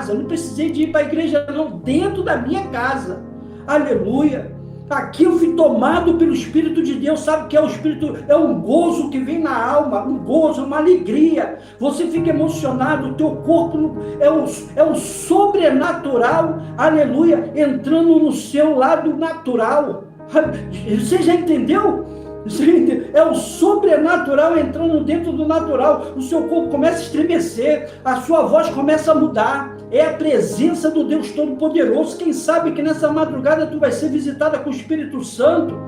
Eu não precisei de ir para a igreja não, dentro da minha casa. Aleluia. Aqui eu fui tomado pelo Espírito de Deus. Sabe o que é o Espírito? É um gozo que vem na alma, um gozo, uma alegria. Você fica emocionado, o teu corpo é o sobrenatural, aleluia, entrando no seu lado natural. Você já entendeu? É o sobrenatural entrando dentro do natural. O seu corpo começa a estremecer, a sua voz começa a mudar. É a presença do Deus Todo-Poderoso. Quem sabe que nessa madrugada tu vai ser visitada com o Espírito Santo?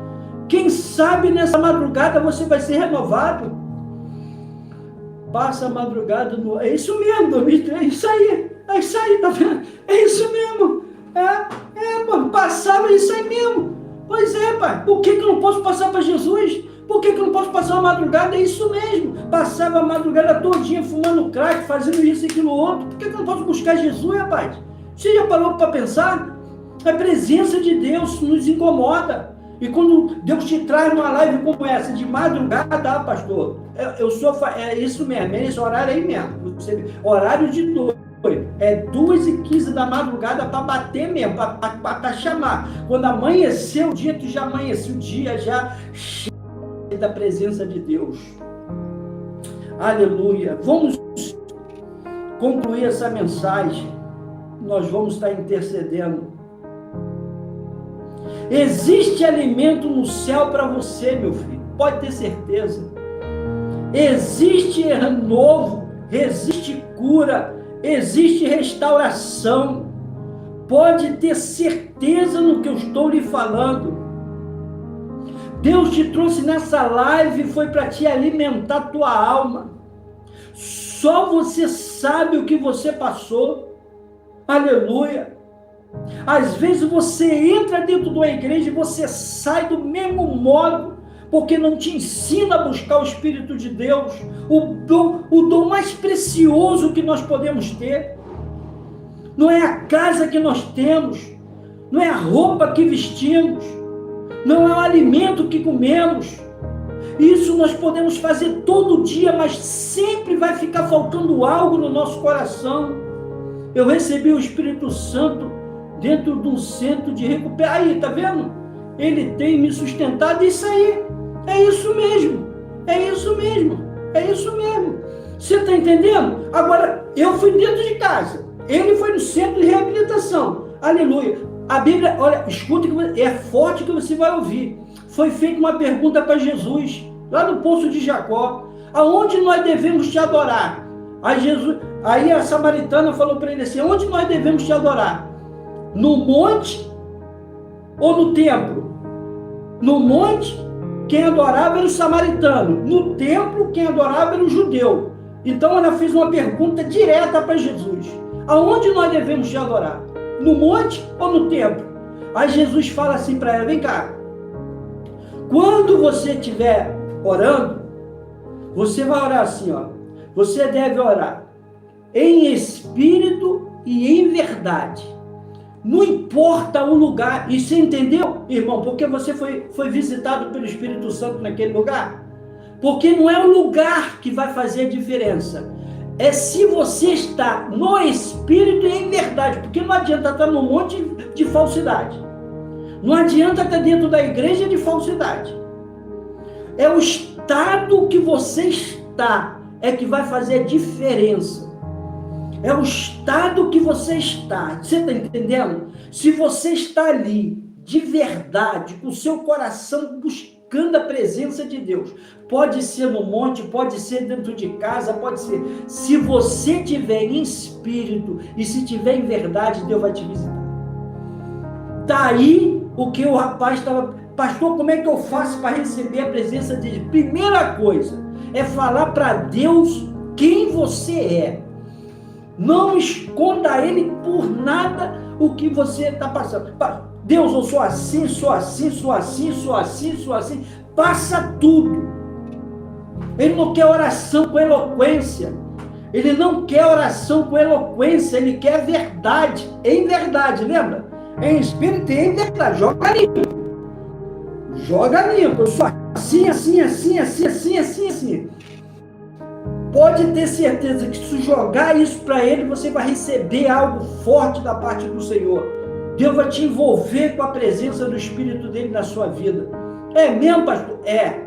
Quem sabe nessa madrugada você vai ser renovado? Passa a madrugada no... É isso mesmo, 2003, é isso aí, tá vendo? É isso mesmo. Passava isso aí mesmo. Pois é, pai, por que eu não posso passar para Jesus? Por que eu não posso passar uma madrugada? É isso mesmo. Passava a madrugada todinha fumando crack, fazendo isso e aquilo outro. Por que eu não posso buscar Jesus, rapaz? Você já parou para pensar? A presença de Deus nos incomoda. E quando Deus te traz numa live como essa, de madrugada, pastor, é isso mesmo, é esse horário aí mesmo. Horário de doido. É 2h15 da madrugada para bater mesmo, para chamar. Quando amanhecer o dia, tu já amanheceu o dia, já cheio da presença de Deus. Aleluia. Vamos concluir essa mensagem. Nós vamos estar intercedendo. Existe alimento no céu para você, meu filho. Pode ter certeza. Existe renovo, existe cura, existe restauração. Pode ter certeza no que eu estou lhe falando. Deus te trouxe nessa live, foi para te alimentar a tua alma. Só você sabe o que você passou. Aleluia. Às vezes você entra dentro de uma igreja e você sai do mesmo modo, porque não te ensina a buscar o Espírito de Deus, o dom mais precioso que nós podemos ter. Não é a casa que nós temos, não é a roupa que vestimos, não é o alimento que comemos. Isso nós podemos fazer todo dia, mas sempre vai ficar faltando algo no nosso coração. Eu recebi o Espírito Santo dentro de um centro de recuperação. Aí, tá vendo? Ele tem me sustentado. Isso aí, é isso mesmo, é isso mesmo, é isso mesmo. Você está entendendo? Agora, eu fui dentro de casa, ele foi no centro de reabilitação. Aleluia. A Bíblia, olha, escuta, é forte que você vai ouvir. Foi feita uma pergunta para Jesus, lá no Poço de Jacó: aonde nós devemos te adorar? Aí a samaritana falou para ele assim: onde nós devemos te adorar? No monte ou no templo? No monte, quem adorava era o samaritano. No templo, quem adorava era o judeu. Então ela fez uma pergunta direta para Jesus: aonde nós devemos te adorar? No monte ou no templo? Aí Jesus fala assim para ela: vem cá, quando você estiver orando, você vai orar assim, ó. Você deve orar em espírito e em verdade. Não importa o lugar. E você entendeu, irmão? Porque você foi visitado pelo Espírito Santo naquele lugar? Porque não é o lugar que vai fazer a diferença. É se você está no espírito e em verdade. Porque não adianta estar num monte de falsidade. Não adianta estar dentro da igreja de falsidade. É o estado que você está é que vai fazer a diferença. É o estado que você está. Você está entendendo? Se você está ali, de verdade, com o seu coração buscando a presença de Deus, pode ser no monte, pode ser dentro de casa, pode ser. Se você tiver em espírito e se tiver em verdade, Deus vai te visitar. Daí o que o rapaz estava: pastor, como é que eu faço para receber a presença de Deus? Primeira coisa é falar para Deus quem você é. Não esconda a Ele por nada o que você está passando. Deus, eu sou assim, sou assim, sou assim, sou assim, sou assim. Passa tudo. Ele não quer oração com eloquência. Ele não quer oração com eloquência. Ele quer verdade. Em verdade, lembra? Em espírito e em verdade. Joga limpo. Joga limpo. Eu sou assim, assim, assim, assim, assim, assim, assim. Pode ter certeza que se jogar isso para ele, você vai receber algo forte da parte do Senhor. Deus vai te envolver com a presença do Espírito dele na sua vida. É mesmo, pastor? É.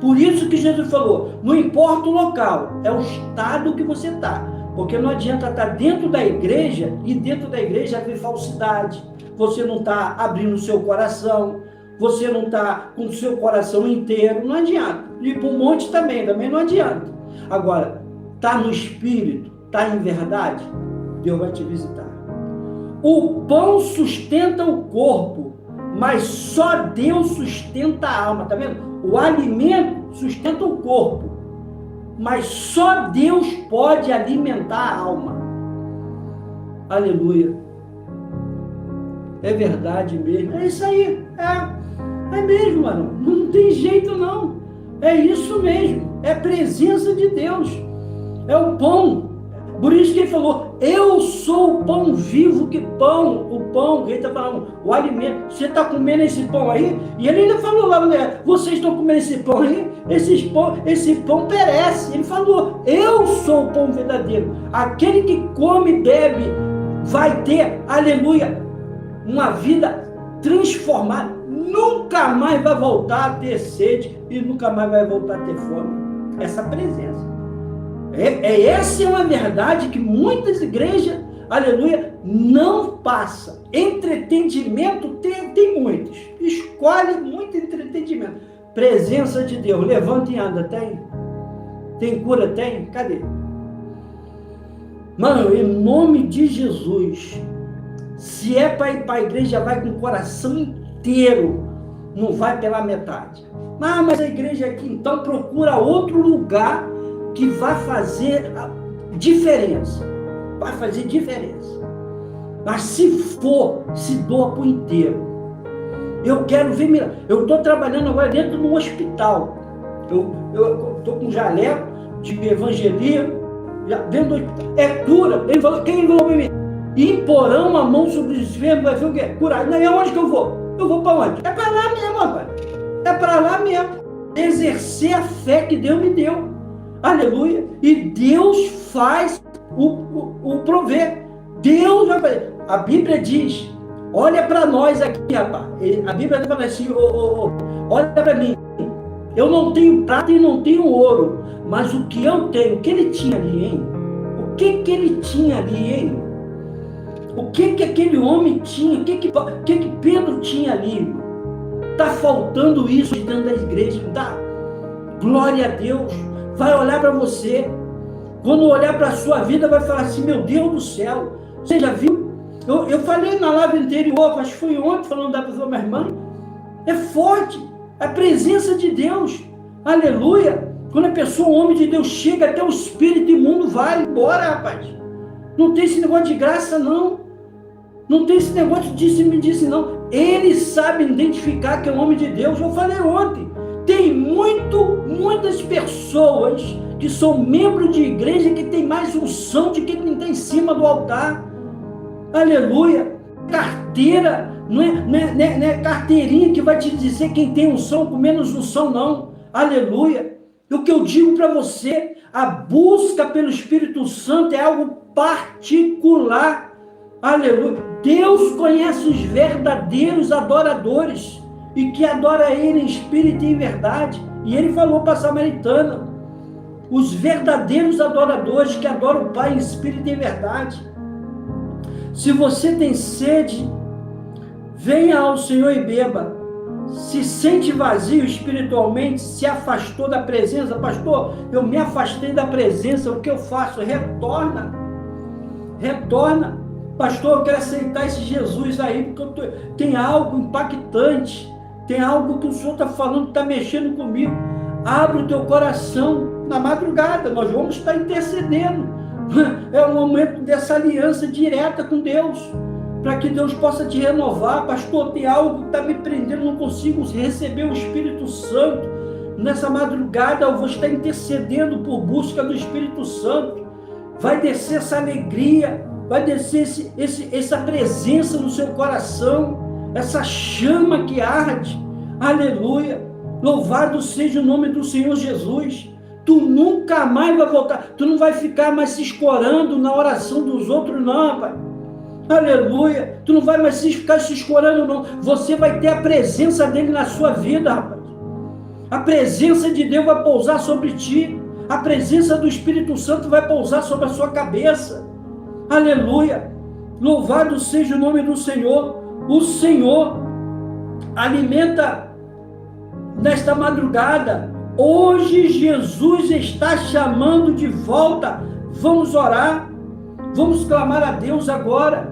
Por isso que Jesus falou: não importa o local, é o estado que você está. Porque não adianta estar dentro da igreja e dentro da igreja haver falsidade. Você não está abrindo o seu coração, você não está com o seu coração inteiro, não adianta. E para o monte também não adianta. Agora, está no espírito, está em verdade, Deus vai te visitar. O pão sustenta o corpo, mas só Deus sustenta a alma, tá vendo? O alimento sustenta o corpo, mas só Deus pode alimentar a alma. Aleluia. É verdade mesmo. É isso aí. É mesmo, mano. Não tem jeito não. É isso mesmo. É a presença de Deus. É o pão. Por isso que ele falou: eu sou o pão vivo. Que pão? O pão, ele está falando, o alimento. Você está comendo esse pão aí? E ele ainda falou lá, né? Vocês estão comendo esse pão aí? Esse pão perece. Ele falou: eu sou o pão verdadeiro. Aquele que come e bebe vai ter, aleluia, uma vida transformada. Nunca mais vai voltar a ter sede e nunca mais vai voltar a ter fome. Essa presença. Essa é uma verdade que muitas igrejas, aleluia, não passa. Entretenimento tem muitos. Escolhe muito entretenimento. Presença de Deus. Levanta e anda. Tem? Tem cura? Tem? Cadê? Mano, em nome de Jesus, se é para ir para a igreja, vai com o coração inteiro. Não vai pela metade. Mas a igreja aqui, então procura outro lugar que vai fazer a diferença. Vai fazer diferença. Mas se for, se doa por inteiro. Eu quero ver. Eu estou trabalhando agora dentro de um hospital. Eu estou com jaleco de evangelismo. Dentro do hospital. É cura. Ele falou: quem envolveu em mim? Imporão a mão sobre os enfermos, vai ver o quê? Curar. Não é onde que eu vou? Eu vou para onde? É para lá mesmo, rapaz. É para lá mesmo. Exercer a fé que Deus me deu. Aleluia. E Deus faz o prover. Deus vai fazer. A Bíblia diz: olha para nós aqui, rapaz. A Bíblia fala assim: olha para mim. Eu não tenho prata e não tenho ouro, mas o que eu tenho, o que ele tinha ali, hein? O que ele tinha ali, hein? O que aquele homem tinha? O que Pedro tinha ali? Está faltando isso dentro da igreja, tá? Glória a Deus. Vai olhar para você. Quando olhar para a sua vida, vai falar assim, meu Deus do céu, você já viu? Eu falei na live anterior, acho que foi ontem, falando da pessoa, minha irmã, é forte, a presença de Deus, aleluia. Quando a pessoa, o homem de Deus, chega, até o espírito imundo vai embora, rapaz. Não tem esse negócio de graça, não. Não tem esse negócio de disse-me-disse, não. Ele sabe identificar que é um homem de Deus. Eu falei ontem, tem muitas pessoas que são membros de igreja que tem mais unção de quem está em cima do altar. Aleluia. Carteira, não é carteirinha que vai te dizer quem tem unção com menos unção, não. Aleluia. O que eu digo para você, a busca pelo Espírito Santo é algo particular. Aleluia. Deus conhece os verdadeiros adoradores e que adora Ele em espírito e em verdade. E Ele falou para a samaritana, os verdadeiros adoradores que adoram o Pai em espírito e em verdade. Se você tem sede, venha ao Senhor e beba. Se sente vazio espiritualmente, se afastou da presença, pastor, eu me afastei da presença, o que eu faço? Retorna. Pastor, eu quero aceitar esse Jesus aí, porque tem algo impactante, tem algo que o Senhor está falando, está mexendo comigo. Abre o teu coração na madrugada, nós vamos estar intercedendo. É o momento dessa aliança direta com Deus, para que Deus possa te renovar. Pastor, tem algo que está me prendendo, não consigo receber o Espírito Santo. Nessa madrugada eu vou estar intercedendo por busca do Espírito Santo. Vai descer essa alegria, vai descer essa presença no seu coração, essa chama que arde. Aleluia. Louvado seja o nome do Senhor Jesus. Tu nunca mais vai voltar, tu não vai ficar mais se escorando na oração dos outros, não, Pai. Aleluia. Tu não vai mais ficar se escorando, não. Você vai ter a presença dele na sua vida, rapaz. A presença de Deus vai pousar sobre ti. A presença do Espírito Santo vai pousar sobre a sua cabeça. Aleluia. Louvado seja o nome do Senhor. O Senhor alimenta nesta madrugada. Hoje Jesus está chamando de volta. Vamos orar. Vamos clamar a Deus agora.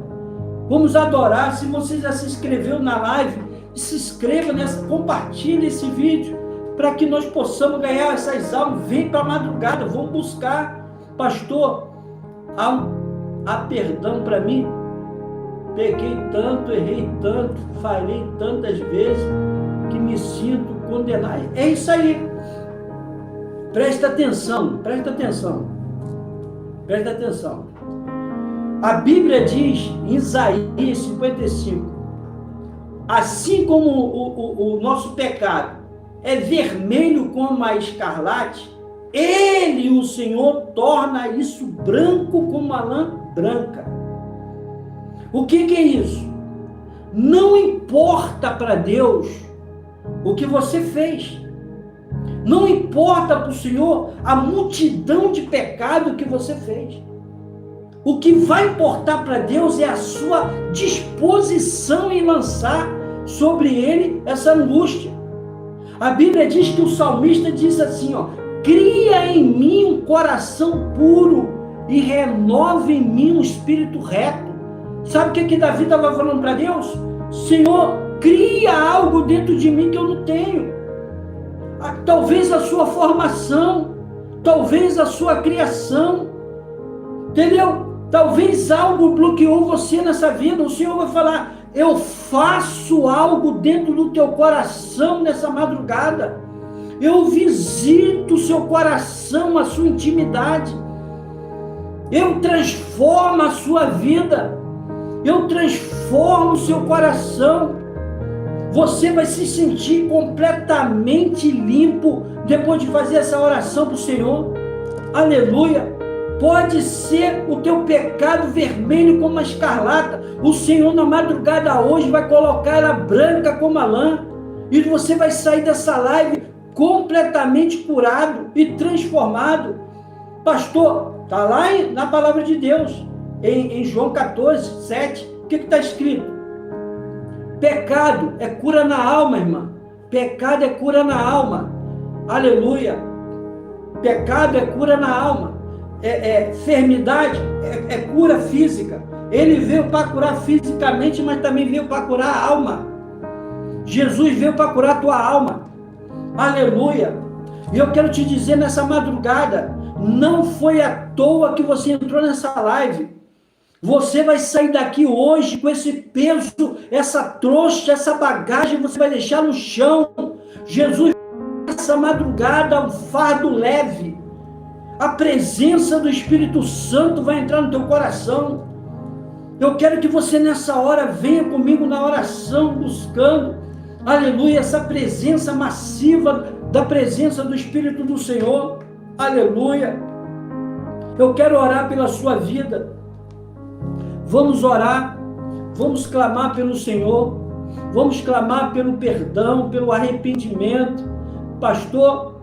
Vamos adorar. Se você já se inscreveu na live, se inscreva nessa, compartilhe esse vídeo, para que nós possamos ganhar essas almas. Vem para a madrugada, vamos buscar. Pastor, há perdão para mim? Pequei tanto, errei tanto, falhei tantas vezes, que me sinto condenado. É isso aí. Presta atenção, presta atenção. Presta atenção. A Bíblia diz, em Isaías 55, assim como o nosso pecado é vermelho como a escarlate, Ele, o Senhor, torna isso branco como a lã branca. O que é isso? Não importa para Deus o que você fez. Não importa para o Senhor a multidão de pecado que você fez. O que vai importar para Deus é a sua disposição em lançar sobre Ele essa angústia. A Bíblia diz que o salmista diz assim, cria em mim um coração puro e renova em mim um espírito reto. Sabe o que Davi estava falando para Deus? Senhor, cria algo dentro de mim que eu não tenho. Talvez a sua formação, talvez a sua criação, entendeu? Talvez algo bloqueou você nessa vida. O Senhor vai falar, eu faço algo dentro do teu coração nessa madrugada. Eu visito o seu coração, a sua intimidade. Eu transformo a sua vida. Eu transformo o seu coração. Você vai se sentir completamente limpo depois de fazer essa oração para o Senhor. Aleluia. Pode ser o teu pecado vermelho como a escarlata. O Senhor na madrugada hoje vai colocar ela branca como a lã. E você vai sair dessa live completamente curado e transformado. Pastor, está lá na palavra de Deus. Em João 14, 7. O que está escrito? Pecado é cura na alma, irmã. Pecado é cura na alma. Aleluia. Pecado é cura na alma. enfermidade, é cura física. Ele veio para curar fisicamente, mas também veio para curar a alma. Jesus veio para curar a tua alma. Aleluia. E eu quero te dizer nessa madrugada, não foi à toa que você entrou nessa live. Você vai sair daqui hoje com esse peso, essa trouxa, essa bagagem, você vai deixar no chão. Jesus, nessa madrugada, um fardo leve. A presença do Espírito Santo vai entrar no teu coração. Eu quero que você nessa hora venha comigo na oração, buscando, aleluia, essa presença massiva da presença do Espírito do Senhor. Aleluia. Eu quero orar pela sua vida. Vamos orar, vamos clamar pelo Senhor, vamos clamar pelo perdão, pelo arrependimento. Pastor,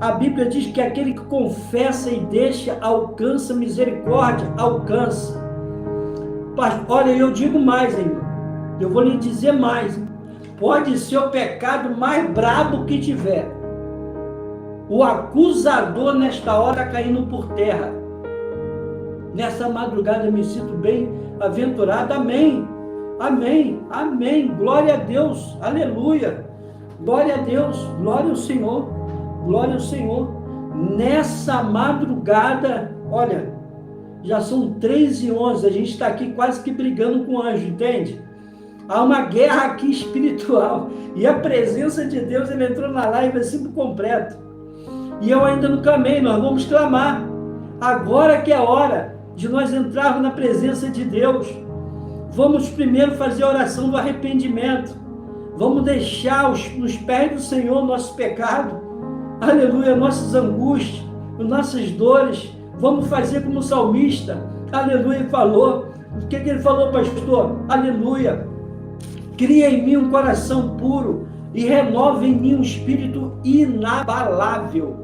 a Bíblia diz que aquele que confessa e deixa, alcança misericórdia, alcança. Olha, eu digo mais, hein? Eu vou lhe dizer mais. Hein? Pode ser o pecado mais brabo que tiver. O acusador nesta hora caindo por terra. Nessa madrugada eu me sinto bem aventurado. Amém. Amém. Amém. Glória a Deus. Aleluia. Glória a Deus. Glória ao Senhor. Glória ao Senhor. Nessa madrugada, olha, já são 3h11. A gente está aqui quase que brigando com o anjo, entende? Há uma guerra aqui espiritual. E a presença de Deus, ele entrou na live assim por completo. E eu ainda não clamei. Nós vamos clamar. Agora que é hora de nós entrarmos na presença de Deus. Vamos primeiro fazer a oração do arrependimento. Vamos deixar nos pés do Senhor o nosso pecado. Aleluia, nossas angústias, nossas dores. Vamos fazer como o salmista, aleluia, falou. O que ele falou, pastor? Aleluia. Cria em mim um coração puro e renova em mim um espírito inabalável.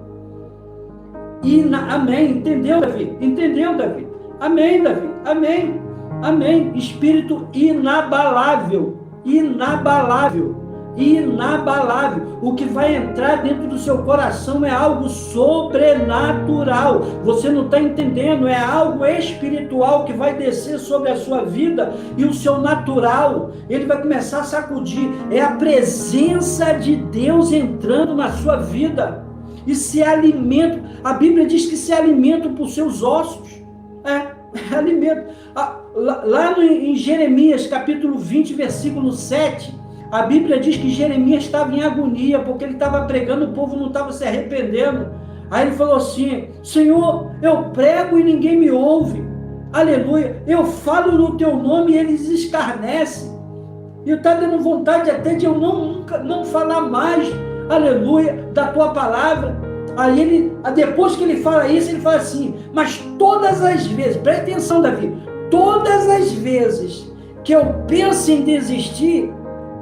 Amém. Entendeu, Davi? Entendeu, Davi? Amém, Davi. Amém. Amém. Espírito inabalável. Inabalável. Inabalável. O que vai entrar dentro do seu coração é algo sobrenatural. Você não está entendendo, é algo espiritual que vai descer sobre a sua vida e o seu natural, ele vai começar a sacudir. É a presença de Deus entrando na sua vida e se alimenta. A Bíblia diz que se alimenta por seus ossos. É alimento. Lá em Jeremias capítulo 20, versículo 7, a Bíblia diz que Jeremias estava em agonia, porque ele estava pregando, o povo não estava se arrependendo. Aí ele falou assim: Senhor, eu prego e ninguém me ouve. Aleluia. Eu falo no teu nome e eles escarnecem. E eu estava dando vontade até de eu não falar mais, aleluia, da tua palavra. Aí depois que ele fala isso, ele fala assim: mas todas as vezes, presta atenção, Davi, todas as vezes que eu penso em desistir,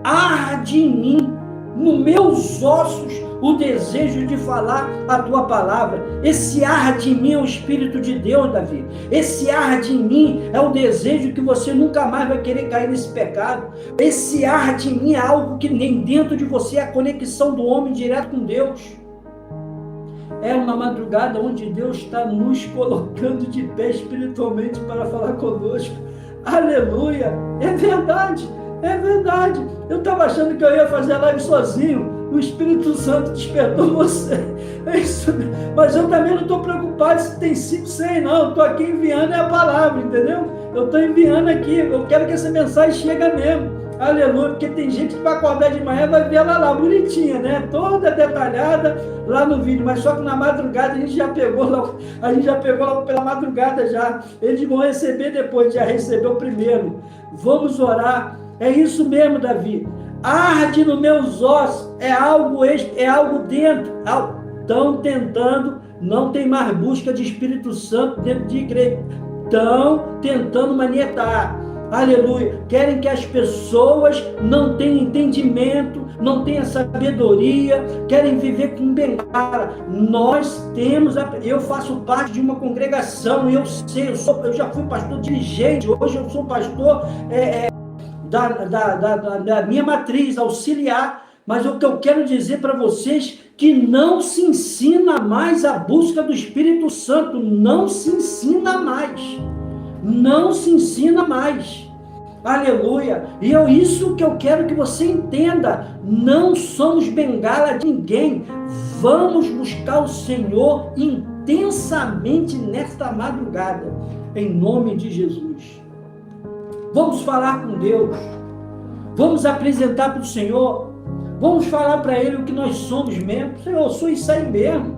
arde em mim, nos meus ossos, o desejo de falar a tua palavra. Esse arde em mim é o Espírito de Deus, Davi. Esse arde em mim é o desejo que você nunca mais vai querer cair nesse pecado. Esse arde em mim é algo que nem dentro de você é a conexão do homem direto com Deus. É uma madrugada onde Deus está nos colocando de pé espiritualmente para falar conosco. Aleluia! É verdade! É verdade. Eu estava achando que eu ia fazer a live sozinho. O Espírito Santo despertou você. É isso. Mas eu também não estou preocupado se tem 5, 100, não. Eu estou aqui enviando a palavra, entendeu? Eu estou enviando aqui. Eu quero que essa mensagem chegue mesmo. Aleluia. Porque tem gente que vai acordar de manhã e vai ver ela lá, bonitinha, né? Toda detalhada lá no vídeo. Mas só que na madrugada a gente já pegou logo pela madrugada já. Eles vão receber depois, já recebeu primeiro. Vamos orar. É isso mesmo, Davi. Arde nos meus ossos. É algo dentro. Estão tentando, não tem mais busca de Espírito Santo dentro de igreja. Estão tentando manietar. Aleluia. Querem que as pessoas não tenham entendimento, não tenham sabedoria, querem viver com bengala. Nós temos, eu faço parte de uma congregação, eu sei, eu já fui pastor dirigente, hoje eu sou pastor da minha matriz auxiliar, mas o que eu quero dizer para vocês que não se ensina mais a busca do Espírito Santo, não se ensina mais, não se ensina mais, aleluia, e é isso que eu quero que você entenda, não somos bengala de ninguém, vamos buscar o Senhor intensamente nesta madrugada, em nome de Jesus, vamos falar com Deus, vamos apresentar para o Senhor, vamos falar para Ele o que nós somos mesmo. Senhor, eu sou isso aí mesmo.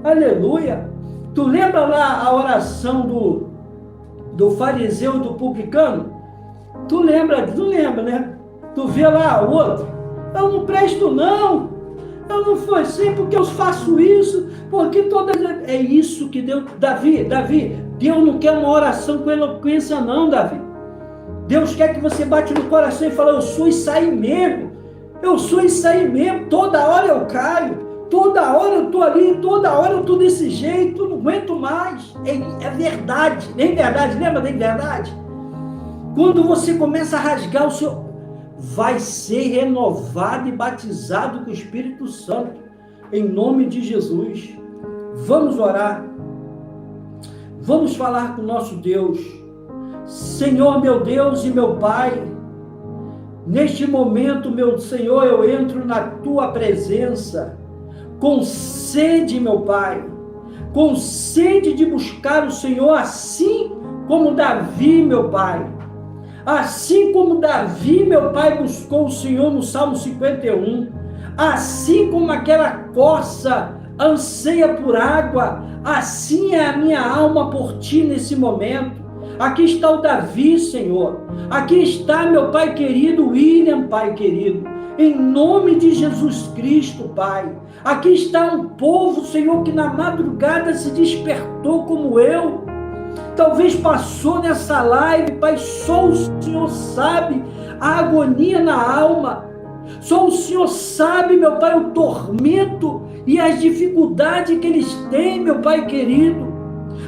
Aleluia. Tu lembra lá a oração do fariseu e do publicano? Tu lembra, né? Tu vê lá o outro. Eu não presto não. Eu não fui assim porque eu faço isso. Porque todas... É isso que Deus... Davi, Deus não quer uma oração com eloquência não, Davi. Deus quer que você bate no coração e fale, eu sou isso aí mesmo. Eu sou isso aí mesmo, toda hora eu caio, toda hora eu estou ali, toda hora eu estou desse jeito, não aguento mais. É verdade, nem verdade, lembra da verdade? Quando você começa a rasgar o seu... vai ser renovado e batizado com o Espírito Santo, em nome de Jesus. Vamos orar, vamos falar com o nosso Deus. Senhor, meu Deus e meu Pai, neste momento, meu Senhor, eu entro na Tua presença, com sede, meu Pai, com sede de buscar o Senhor, assim como Davi, meu Pai. Assim como Davi, meu Pai, buscou o Senhor no Salmo 51, assim como aquela corça anseia por água, assim é a minha alma por Ti nesse momento. Aqui está o Davi, Senhor. Aqui está, meu Pai querido, William, Pai querido. Em nome de Jesus Cristo, Pai. Aqui está um povo, Senhor, que na madrugada se despertou como eu. Talvez passou nessa live, Pai, só o Senhor sabe a agonia na alma. Só o Senhor sabe, meu Pai, o tormento e as dificuldades que eles têm, meu Pai querido.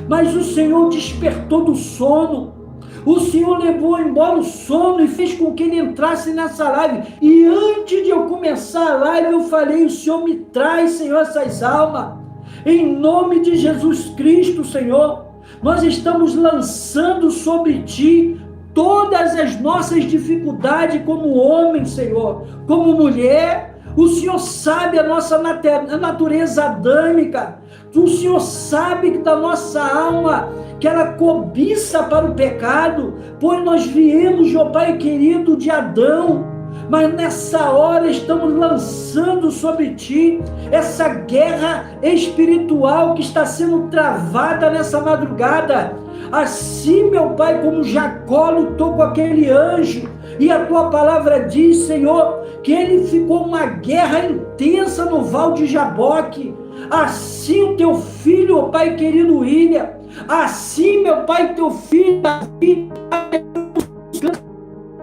Mas o Senhor despertou do sono, o Senhor levou embora o sono e fez com que ele entrasse nessa live, e antes de eu começar a live eu falei, o Senhor me traz, Senhor, essas almas, em nome de Jesus Cristo, Senhor, nós estamos lançando sobre Ti todas as nossas dificuldades como homem, Senhor, como mulher. O Senhor sabe a nossa natureza adâmica, o Senhor sabe que da nossa alma, que ela cobiça para o pecado, pois nós viemos, ó Pai querido, de Adão, mas nessa hora estamos lançando sobre Ti essa guerra espiritual que está sendo travada nessa madrugada, assim, meu Pai, como Jacó lutou com aquele anjo, e a Tua palavra diz, Senhor, que ele ficou uma guerra intensa no Val de Jaboque. Assim o Teu filho, ó Pai querido William, assim, meu Pai, Teu filho Davi,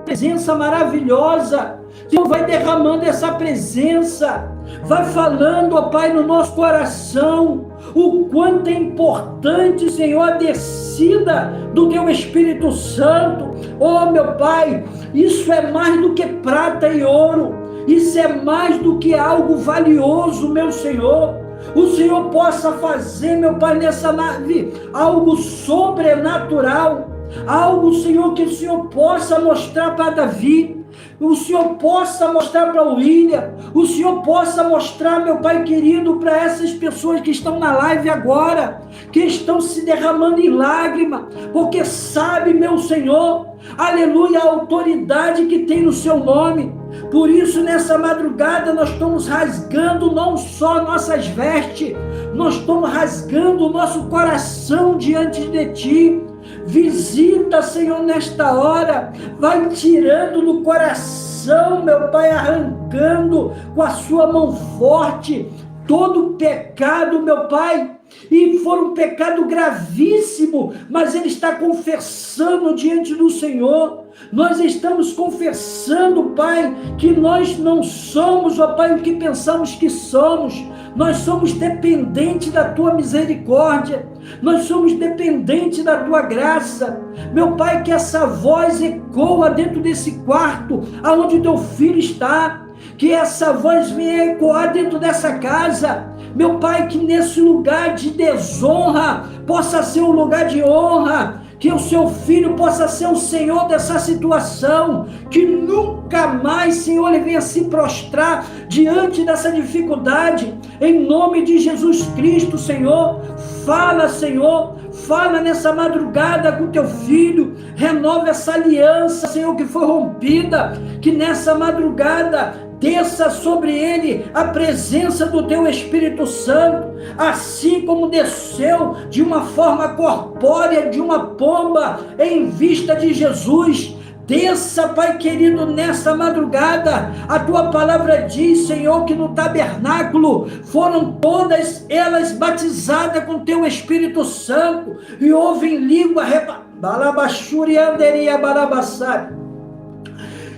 presença maravilhosa, Senhor, vai derramando essa presença, vai falando, ó Pai, no nosso coração, o quanto é importante, Senhor, a descida do Teu Espírito Santo. Oh, meu Pai, isso é mais do que prata e ouro, isso é mais do que algo valioso, meu Senhor. O Senhor possa fazer, meu Pai, nessa nave, algo sobrenatural, algo, Senhor, que o Senhor possa mostrar para Davi, o Senhor possa mostrar para o William, o Senhor possa mostrar, meu Pai querido, para essas pessoas que estão na live agora, que estão se derramando em lágrima, porque sabe, meu Senhor, aleluia, a autoridade que tem no Seu nome. Por isso, nessa madrugada, nós estamos rasgando não só nossas vestes, nós estamos rasgando o nosso coração diante de Ti. Visita, Senhor, nesta hora, vai tirando do coração, meu Pai, arrancando com a Sua mão forte todo pecado, meu Pai, e for um pecado gravíssimo, mas ele está confessando diante do Senhor. Nós estamos confessando, Pai, que nós não somos, ó Pai, o que pensamos que somos. Nós somos dependentes da Tua misericórdia, nós somos dependentes da Tua graça. Meu Pai, que essa voz ecoa dentro desse quarto, aonde o Teu Filho está, que essa voz venha ecoar dentro dessa casa, meu Pai, que nesse lugar de desonra possa ser um lugar de honra, que o seu filho possa ser o Senhor dessa situação, que nunca mais, Senhor, ele venha se prostrar diante dessa dificuldade, em nome de Jesus Cristo, Senhor. Fala, Senhor, fala nessa madrugada com teu filho, renova essa aliança, Senhor, que foi rompida, que nessa madrugada desça sobre ele a presença do teu Espírito Santo, assim como desceu de uma forma corpórea de uma pomba em vista de Jesus. Desça, Pai querido, nessa madrugada. A tua palavra diz, Senhor, que no tabernáculo foram todas elas batizadas com teu Espírito Santo e ouvem língua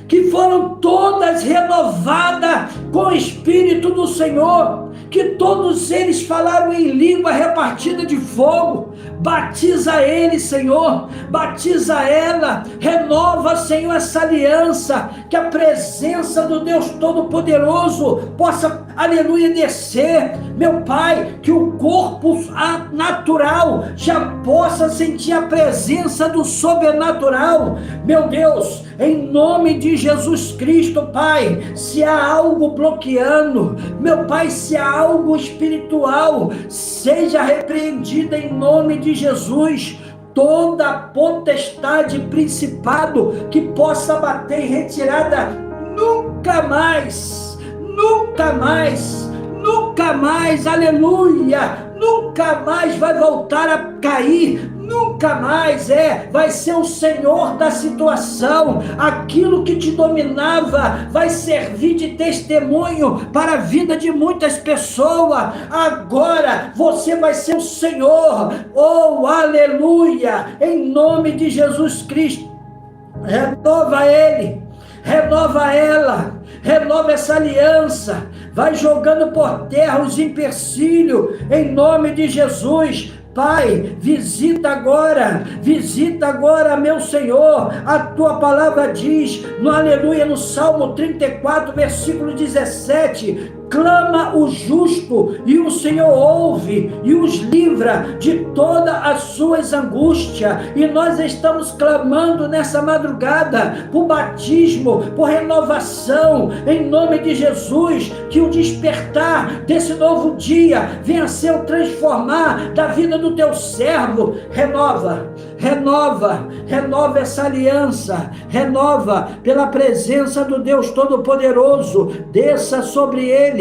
que foram todas renovadas com o Espírito do Senhor, que todos eles falaram em língua repartida de fogo. Batiza ele, Senhor, batiza ela, renova, Senhor, essa aliança, que a presença do Deus Todo-Poderoso possa, aleluia, descer, meu Pai, que o corpo natural já possa sentir a presença do sobrenatural, meu Deus, em nome de Jesus Cristo, Pai. Se há algo bloqueando, meu Pai, se há algo espiritual, seja repreendida em nome de Jesus. Toda potestade, principado que possa bater em retirada, nunca mais, nunca mais, nunca mais, aleluia, nunca mais vai voltar a cair, nunca mais vai ser o Senhor da situação. Aquilo que te dominava vai servir de testemunho para a vida de muitas pessoas. Agora você vai ser o Senhor, oh aleluia, em nome de Jesus Cristo. Renova ele, renova ela, renova essa aliança, vai jogando por terra os empecilhos, em nome de Jesus. Pai, visita agora, meu Senhor. A tua palavra diz, no aleluia, no Salmo 34, versículo 17, clama o justo e o Senhor ouve e os livra de todas as suas angústias. E nós estamos clamando nessa madrugada por batismo, por renovação, em nome de Jesus, que o despertar desse novo dia venha ser o transformar da vida do teu servo. Renova essa aliança, renova pela presença do Deus Todo-Poderoso. Desça sobre ele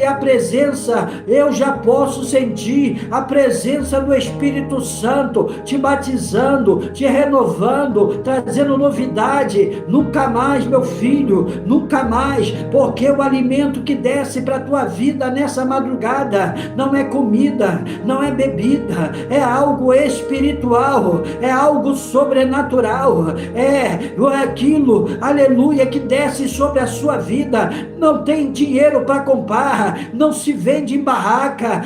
a presença. Eu já posso sentir a presença do Espírito Santo te batizando, te renovando, trazendo novidade. Nunca mais, meu filho, nunca mais, porque o alimento que desce para a tua vida nessa madrugada não é comida, não é bebida, é algo espiritual, é algo sobrenatural, é aquilo, aleluia, que desce sobre a sua vida. Não tem dinheiro para comprar, não se vende em barraca,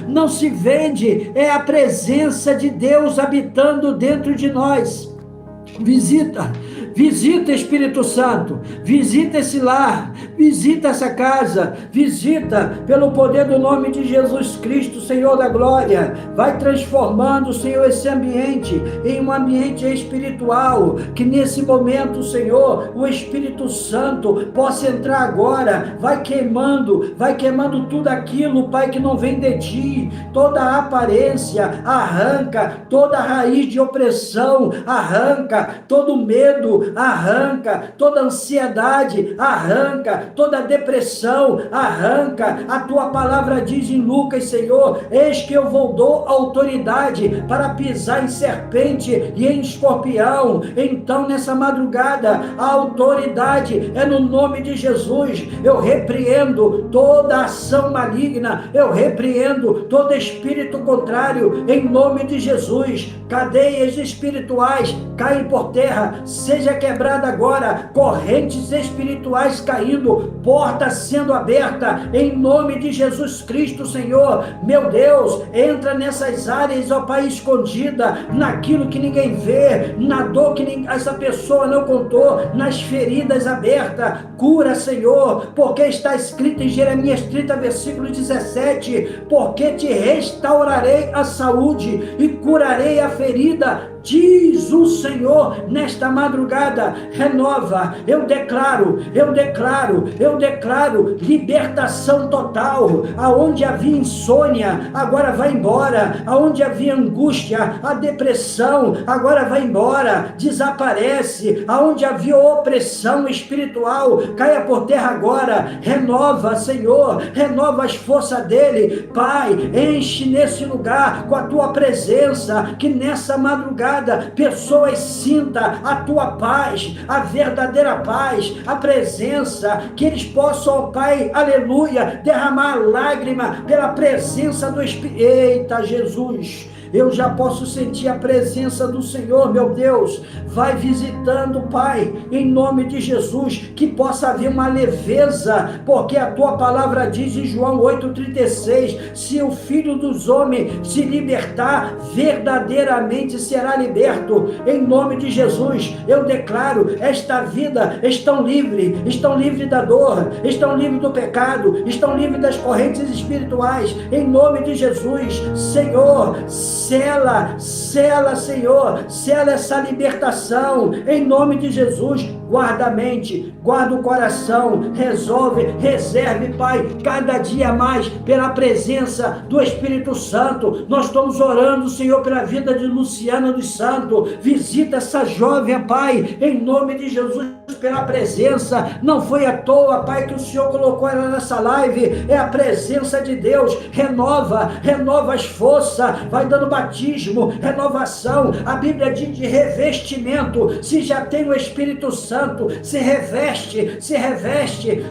não se vende, é a presença de Deus habitando dentro de nós. Visita Espírito Santo, visita esse lar, visita essa casa, visita pelo poder do nome de Jesus Cristo, Senhor da glória. Vai transformando, Senhor, esse ambiente em um ambiente espiritual, que nesse momento, Senhor, o Espírito Santo possa entrar agora. Vai queimando tudo aquilo, Pai, que não vem de ti, toda a aparência, arranca toda a raiz de opressão, arranca todo medo, arranca toda ansiedade, arranca toda depressão, arranca. A tua palavra diz em Lucas, Senhor, eis que eu vou dar autoridade para pisar em serpente e em escorpião. Então nessa madrugada a autoridade é no nome de Jesus. Eu repreendo toda ação maligna, eu repreendo todo espírito contrário em nome de Jesus. Cadeias espirituais caem por terra, seja seja quebrada agora, correntes espirituais caindo, portas sendo abertas, em nome de Jesus Cristo, Senhor. Meu Deus, entra nessas áreas, ó Pai, escondida, naquilo que ninguém vê, na dor que essa pessoa não contou, nas feridas abertas, cura, Senhor, porque está escrito em Jeremias 30, versículo 17, porque te restaurarei a saúde e curarei a ferida, diz o Senhor. Nesta madrugada, renova, eu declaro libertação total. Aonde havia insônia, agora vai embora. Aonde havia angústia, a depressão, agora vai embora, desaparece. Aonde havia opressão espiritual, caia por terra agora. Renova, Senhor, renova as forças dele. Pai, enche nesse lugar com a tua presença, que nessa madrugada pessoas sintam a tua paz, a verdadeira paz, a presença, que eles possam, ó Pai, aleluia, derramar lágrima pela presença do Espírito. Eita, Jesus! Eu já posso sentir a presença do Senhor, meu Deus. Vai visitando, Pai, em nome de Jesus, que possa haver uma leveza, porque a tua palavra diz em João 8,36, se o Filho dos homens se libertar, verdadeiramente será liberto. Em nome de Jesus, eu declaro, esta vida estão livres da dor, estão livres do pecado, estão livres das correntes espirituais. Em nome de Jesus, Senhor, sela, Senhor, sela essa libertação, em nome de Jesus. Guarda a mente, guarda o coração, reserve, Pai, cada dia mais, pela presença do Espírito Santo. Nós estamos orando, Senhor, pela vida de Luciana dos Santos. Visita essa jovem, Pai, em nome de Jesus, pela presença. Não foi à toa, Pai, que o Senhor colocou ela nessa live. É a presença de Deus. Renova as forças, vai dando batismo, renovação. A Bíblia diz de revestimento. Se já tem o Espírito Santo, se reveste,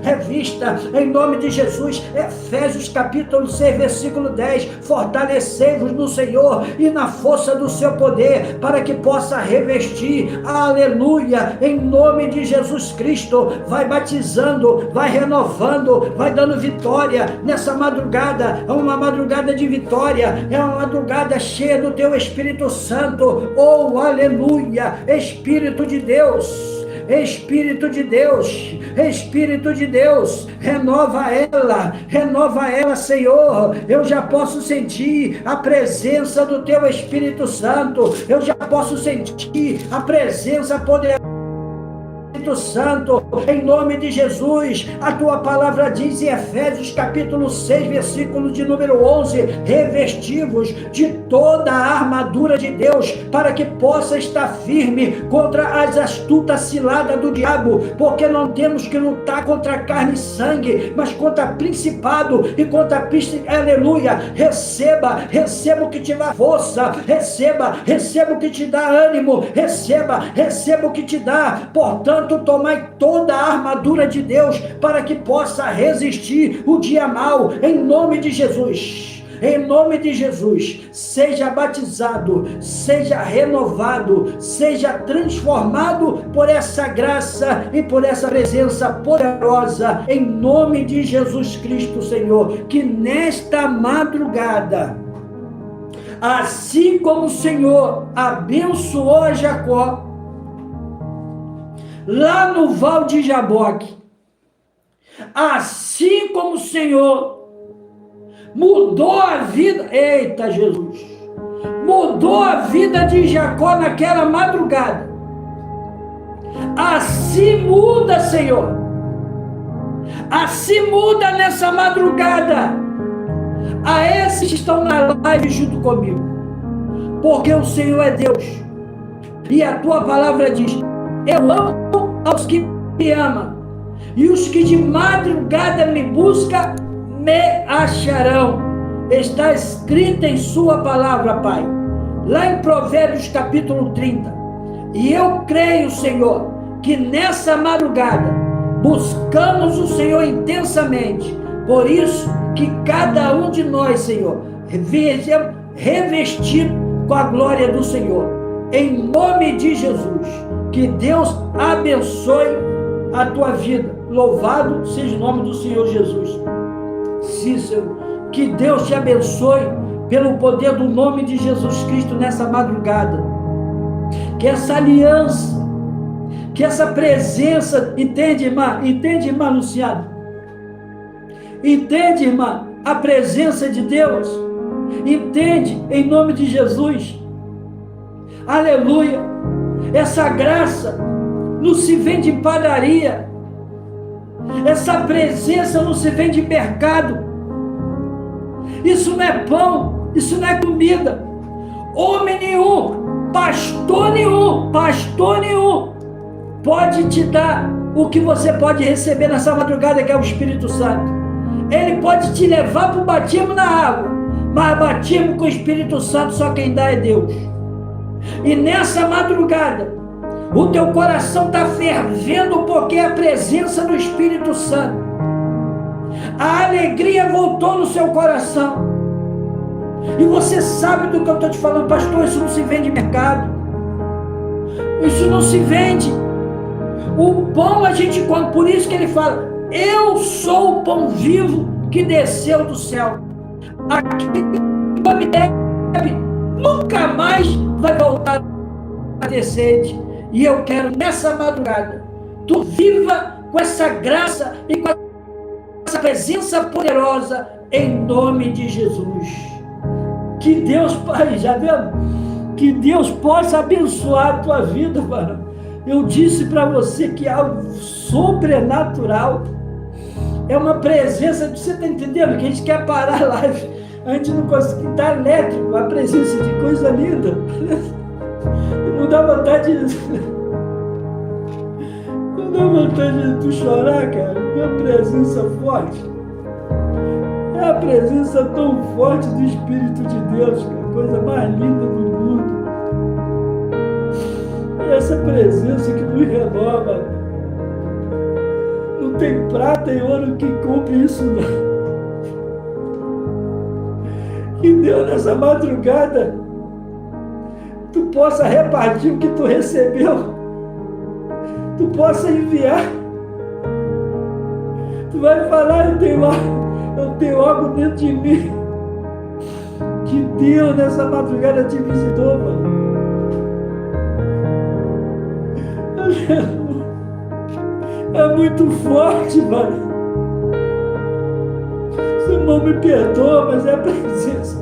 revista, em nome de Jesus. Efésios capítulo 6, versículo 10, fortalecei-vos no Senhor e na força do seu poder, para que possa revestir, aleluia, em nome de Jesus Cristo. Vai batizando, vai renovando, vai dando vitória nessa madrugada. É uma madrugada de vitória, é uma madrugada cheia do teu Espírito Santo. Oh, aleluia, Espírito de Deus, Espírito de Deus, Espírito de Deus, renova ela, Senhor. Eu já posso sentir a presença do teu Espírito Santo, eu já posso sentir a presença poderosa Espírito Santo, em nome de Jesus. A tua palavra diz em Efésios capítulo 6, versículo de número 11, revestivos de toda a armadura de Deus, para que possa estar firme contra as astutas ciladas do diabo, porque não temos que lutar contra carne e sangue, mas contra principado e contra aleluia. Receba o que te dá força, receba o que te dá ânimo, receba o que te dá. Portanto, tomai toda a armadura de Deus, para que possa resistir o dia mau, em nome de Jesus. Em nome de Jesus, seja batizado, seja renovado, seja transformado por essa graça e por essa presença poderosa, em nome de Jesus Cristo, Senhor. Que nesta madrugada, assim como o Senhor abençoou a Jacó lá no Val de Jaboque, assim como o Senhor mudou a vida, eita Jesus, mudou a vida de Jacó naquela madrugada, assim muda, Senhor, assim muda nessa madrugada a esses que estão na live junto comigo, porque o Senhor é Deus, e a tua palavra diz: eu amo aos que me amam, e os que de madrugada me buscam me acharão. Está escrito em sua palavra, Pai, lá em Provérbios capítulo 30. E eu creio, Senhor, que nessa madrugada buscamos o Senhor intensamente. Por isso que cada um de nós, Senhor, revestido com a glória do Senhor, em nome de Jesus. Que Deus abençoe a tua vida. Louvado seja o nome do Senhor Jesus. Cícero, que Deus te abençoe pelo poder do nome de Jesus Cristo nessa madrugada. Que essa aliança, que essa presença, entende, irmã? Entende, irmã Luciana? Entende, irmã? A presença de Deus. Entende, em nome de Jesus. Aleluia. Essa graça não se vende em padaria. Essa presença não se vende em mercado. Isso não é pão, isso não é comida. Homem nenhum, pastor nenhum pode te dar o que você pode receber nessa madrugada, que é o Espírito Santo. Ele pode te levar para o batismo na água, mas batismo com o Espírito Santo só quem dá é Deus. E nessa madrugada, o teu coração está fervendo porque é a presença do Espírito Santo. A alegria voltou no seu coração. E você sabe do que eu estou te falando, pastor, isso não se vende em mercado. Isso não se vende. O pão a gente come, por isso que ele fala, eu sou o pão vivo que desceu do céu. Aquele que come bebe, nunca mais vai voltar a ter sede. E eu quero nessa madrugada, tu viva com essa graça e com essa presença poderosa em nome de Jesus. Que Deus, Pai, já viu? Que Deus possa abençoar a tua vida, mano. Eu disse para você que é algo sobrenatural. É uma presença, você está entendendo? Que a gente quer parar a live, a gente não consegue, está elétrico, a presença de coisa linda. Não dá vontade de... Não dá vontade de tu chorar, cara. É uma presença forte. É a presença tão forte do Espírito de Deus, cara. A coisa mais linda do mundo. É essa presença que nos renova. Não tem prata e ouro que compre isso, não. Que Deus, nessa madrugada, tu possa repartir o que tu recebeu, tu possa enviar, tu vai falar, eu tenho algo dentro de mim, que Deus nessa madrugada te visitou, mano. É muito forte, mano. Seu irmão me perdoa, mas é a presença.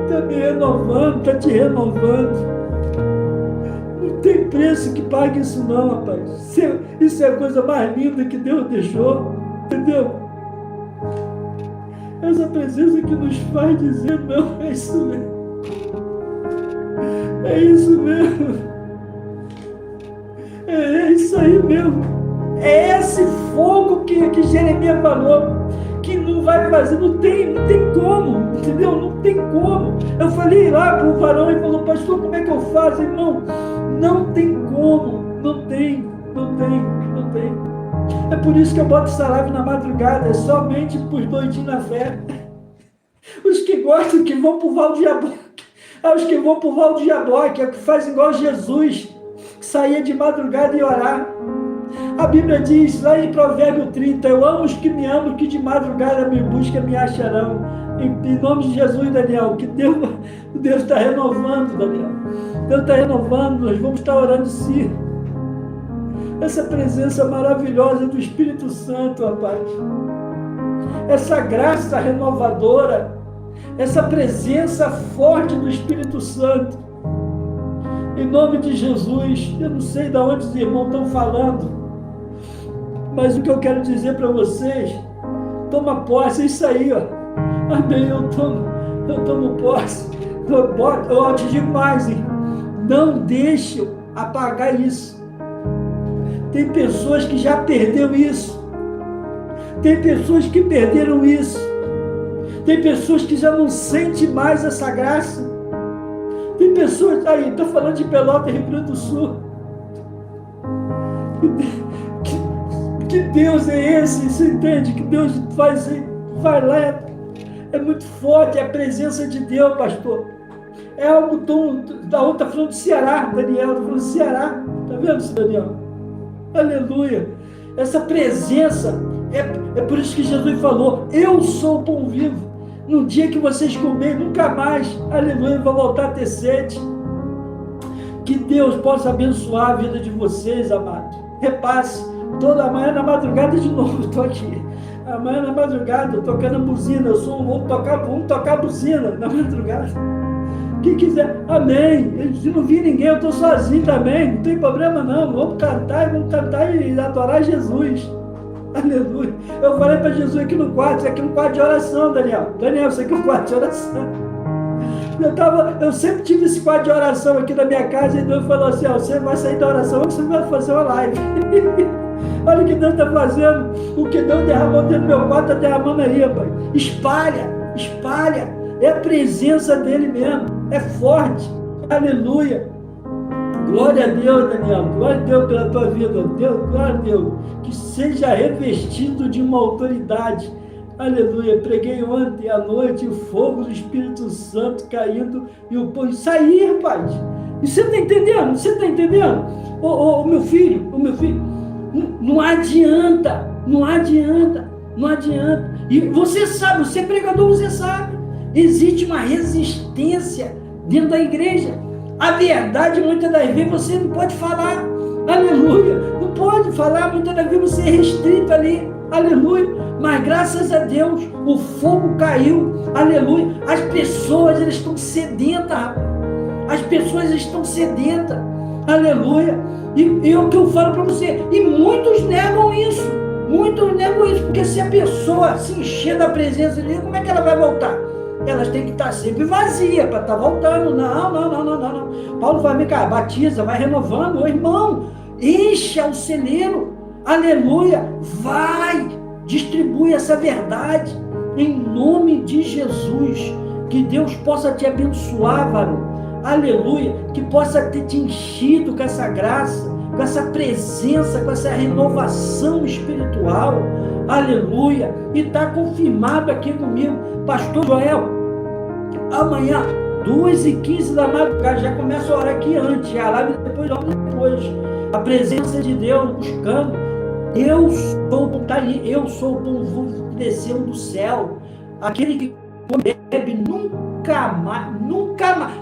Está me renovando, está te renovando. Não tem preço que pague isso não, rapaz. Isso é a coisa mais linda que Deus deixou. Entendeu? Essa presença que nos faz dizer, não, é isso mesmo. É isso mesmo. É isso aí mesmo. É esse fogo que Jeremias falou. Que não vai fazer, não tem como, entendeu? Não tem como. Eu falei lá para o varão e falou, pastor, como é que eu faço, irmão? Não tem como, não tem. É por isso que eu boto essa live na madrugada, é somente para os doidinhos na fé. Os que gostam, que vão para o Val de Jaboque, os que vão para o Val de Jaboque, é que faz igual Jesus, que saía de madrugada e orar. A Bíblia diz lá em Provérbio 30, eu amo os que me amam, que de madrugada me buscam, me acharão. Em nome de Jesus, Daniel, que Deus está renovando, Daniel. Deus está renovando, nós vamos estar orando sim. Essa presença maravilhosa do Espírito Santo, rapaz. Essa graça renovadora, essa presença forte do Espírito Santo. Em nome de Jesus, eu não sei de onde os irmãos estão falando, mas o que eu quero dizer para vocês, toma posse, é isso aí, ó. Amém, eu tomo posse. Eu te digo mais, hein? Não deixe apagar isso. Tem pessoas que já perderam isso. Tem pessoas que perderam isso. Tem pessoas que já não sentem mais essa graça. Tem pessoas, aí, estou falando de Pelotas, Rio Grande do Sul. Que Deus é esse? Você entende? Que Deus vai lá. É muito forte, é a presença de Deus, pastor. É algo tão... Da outra tá falando do Ceará, Daniel, tá falando do Ceará. Tá vendo, Daniel? Aleluia. Essa presença, é por isso que Jesus falou, eu sou o pão vivo. No dia que vocês comerem, nunca mais, aleluia, vão voltar a ter sede. Que Deus possa abençoar a vida de vocês, amados. Repasse, toda manhã na madrugada de novo, estou aqui. Amanhã na madrugada, tocando a buzina, vamos tocar a buzina na madrugada. Quem quiser, amém. Se não vir ninguém, eu estou sozinho também, não tem problema não. Vamos cantar e adorar Jesus. Aleluia. Eu falei para Jesus aqui no quarto, isso aqui é um quarto de oração, Daniel. Daniel, isso aqui é um quarto de oração. Eu sempre tive esse quarto de oração aqui na minha casa, e Deus falou assim, você vai sair da oração, você vai fazer uma live. Olha o que Deus está fazendo, o que Deus derramou dentro do meu quarto, está derramando aí, pai. Espalha, é a presença dele mesmo, é forte, aleluia. Glória a Deus, Daniel, glória a Deus pela tua vida, Deus, glória a Deus, que seja revestido de uma autoridade, aleluia. Preguei ontem à noite, o fogo do Espírito Santo caindo, e o povo sair, rapaz. E você está entendendo? O meu filho, não adianta. E você sabe, você é pregador, você sabe, existe uma resistência dentro da igreja. A verdade, muitas das vezes, você não pode falar, aleluia, não pode falar, muitas das vezes você é restrito ali, aleluia, mas graças a Deus, o fogo caiu, aleluia. As pessoas, elas estão sedentas, rapaz, aleluia, e é o que eu falo para você, e muitos negam isso, porque se a pessoa se encher da presença de Deus, como é que ela vai voltar? Elas têm que estar sempre vazias para estar voltando. Não. Paulo vai, batiza, vai renovando. Ô, irmão, encha o celeiro, aleluia, vai, distribui essa verdade, em nome de Jesus. Que Deus possa te abençoar, varão, aleluia, que possa ter te enchido com essa graça, com essa presença, com essa renovação espiritual, aleluia. E está confirmado aqui comigo, pastor Joel, amanhã 2h15 da madrugada, já começa a orar aqui antes, a live depois, a presença de Deus buscando. Eu sou o pão vivo que desceu do céu, aquele que bebe nunca mais,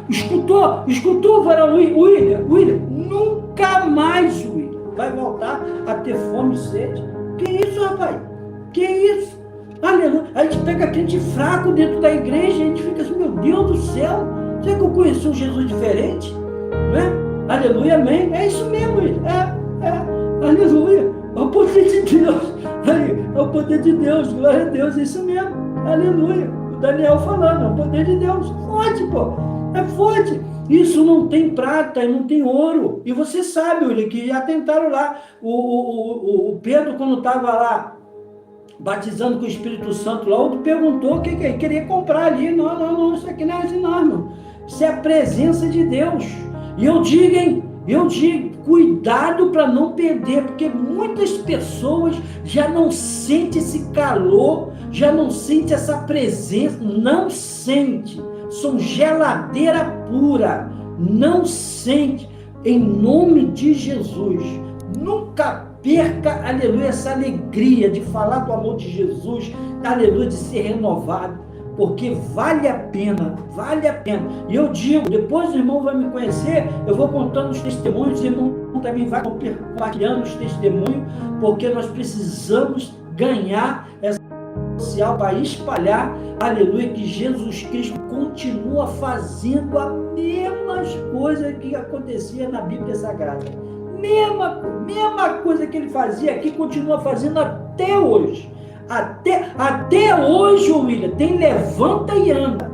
escutou, varão William, nunca mais, William, vai voltar a ter fome e sede. Que isso, rapaz? Que isso? Aleluia. A gente pega crente fraco dentro da igreja, a gente fica assim, meu Deus do céu, será que eu conheci um Jesus diferente? Não é? Aleluia, amém. É isso mesmo, William. Aleluia. É o poder de Deus. É o poder de Deus, glória a Deus, é isso mesmo. Aleluia. O Daniel falando, é o poder de Deus. Forte, pô. É forte. Isso não tem prata, não tem ouro. E você sabe, William, que já tentaram lá. O Pedro, quando estava lá, batizando com o Espírito Santo, lá, outro perguntou o que queria comprar ali. Não, isso aqui não é assim, não, irmão. Isso é a presença de Deus. E eu digo, cuidado para não perder, porque muitas pessoas já não sentem esse calor, já não sentem essa presença, não sente, são geladeira pura, não sente, em nome de Jesus. Nunca perca, aleluia, essa alegria de falar do amor de Jesus, aleluia, de ser renovado, porque vale a pena. E eu digo, depois o irmão vai me conhecer, eu vou contando os testemunhos, o irmão também vai compartilhando os testemunhos, porque nós precisamos ganhar essa social para espalhar, aleluia, que Jesus Cristo continua fazendo as mesmas coisas que acontecia na Bíblia Sagrada. Mesma coisa que ele fazia aqui, continua fazendo até hoje. Até hoje, William, tem levanta e anda.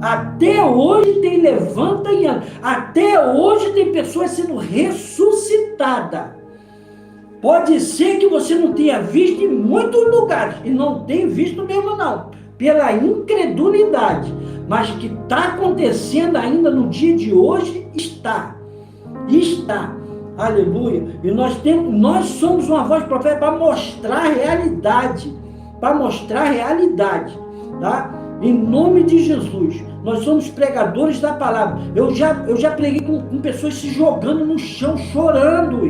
Até hoje tem levanta e anda. Até hoje tem pessoas sendo ressuscitadas. Pode ser que você não tenha visto em muitos lugares, e não tem visto mesmo não, pela incredulidade, mas que está acontecendo ainda no dia de hoje, está. Aleluia. E nós somos uma voz profética para mostrar a realidade, tá? Em nome de Jesus. Nós somos pregadores da palavra. Eu já preguei com pessoas se jogando no chão, chorando,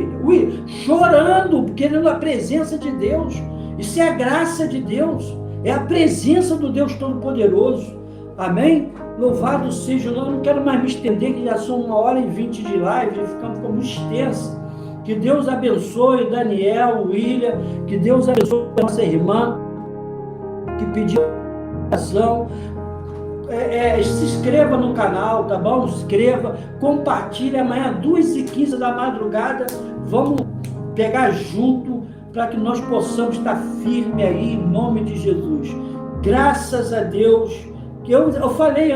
chorando, querendo a presença de Deus. Isso é a graça de Deus. É a presença do Deus Todo-Poderoso. Amém? Louvado seja o nome. Eu não quero mais me estender, que já são 1h20 de live, já ficamos muito extensa. Que Deus abençoe Daniel, William, que Deus abençoe a nossa irmã, que pediu oração. Se inscreva no canal, tá bom? Se inscreva, compartilhe. Amanhã, 2h15 da madrugada, vamos pegar junto, para que nós possamos estar firme aí, em nome de Jesus. Graças a Deus, que eu falei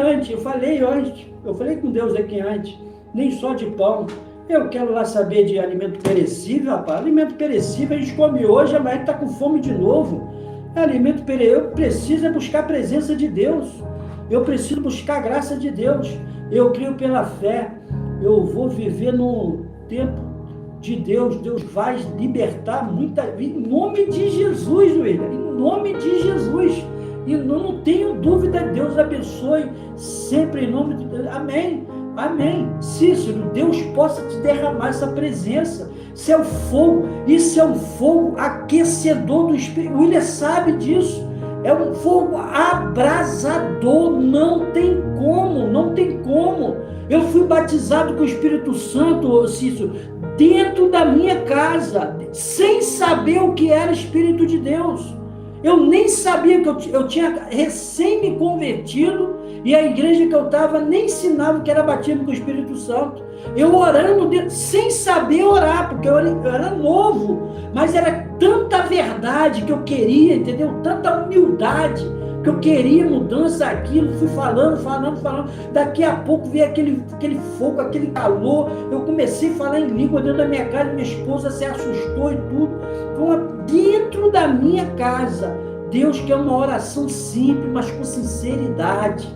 com Deus aqui antes, nem só de pão. Eu quero lá saber de alimento perecível, rapaz. Alimento perecível a gente come hoje, amanhã está com fome de novo. Alimento perecível, eu preciso buscar a presença de Deus. Eu preciso buscar a graça de Deus. Eu creio pela fé. Eu vou viver no tempo de Deus. Deus vai libertar muita vida. Em nome de Jesus, William. Em nome de Jesus. E não tenho dúvida. Deus abençoe sempre em nome de Deus. Amém. Amém. Cícero, Deus possa te derramar essa presença. Isso é o fogo. Isso é um fogo aquecedor do Espírito. O William sabe disso. É um fogo abrasador. Não tem como. Não tem como. Eu fui batizado com o Espírito Santo, Cícero, dentro da minha casa, sem saber o que era Espírito de Deus. Eu nem sabia que eu tinha recém me convertido, e a igreja que eu estava nem ensinava que era batismo com o Espírito Santo. Eu orando, sem saber orar, porque eu era novo, mas era tanta verdade que eu queria, entendeu? Tanta humildade, que eu queria mudança, aquilo, fui falando, daqui a pouco veio aquele fogo, aquele calor, eu comecei a falar em língua dentro da minha casa, minha esposa se assustou e tudo. Então, dentro da minha casa, Deus quer uma oração simples, mas com sinceridade.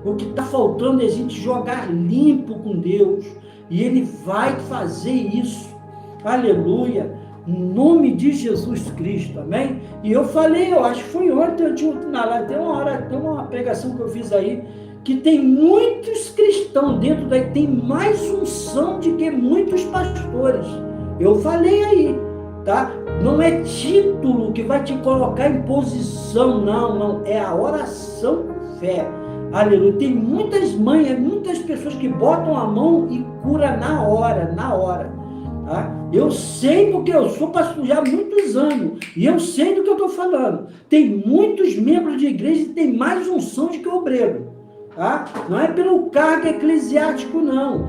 O que está faltando é a gente jogar limpo com Deus, e Ele vai fazer isso. Aleluia. Em nome de Jesus Cristo, amém? E eu falei, eu acho que foi ontem, eu tinha na live, tem uma pregação que eu fiz aí, que tem muitos cristãos dentro daí, tem mais unção do que muitos pastores. Eu falei aí, tá? Não é título que vai te colocar em posição, não, é a oração com fé. Aleluia. Tem muitas mães, muitas pessoas que botam a mão e cura na hora. Tá? Eu sei, porque eu sou pastor já há muitos anos, e eu sei do que eu estou falando. Tem muitos membros de igreja que tem mais unção do que o obreiro. Tá? Não é pelo cargo eclesiástico, não.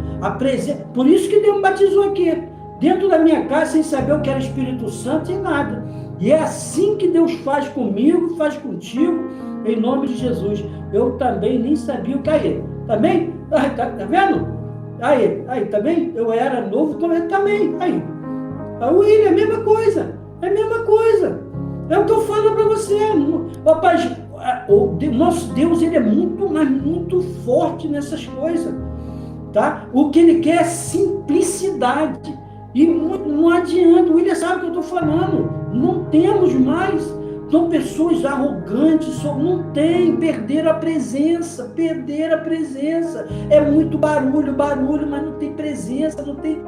Por isso que Deus me batizou aqui, dentro da minha casa, sem saber o que era Espírito Santo e nada. E é assim que Deus faz comigo, faz contigo, em nome de Jesus. Eu também nem sabia o que era. Também? Tá vendo? Aí, também, eu era novo, também, aí. A William, é a mesma coisa, é o que eu falo para você, rapaz, o nosso Deus, ele é muito forte nessas coisas, tá? O que ele quer é simplicidade, e não adianta, o William sabe o que eu estou falando, não temos mais. São pessoas arrogantes, não tem, perderam a presença, é muito barulho, mas não tem presença, não tem...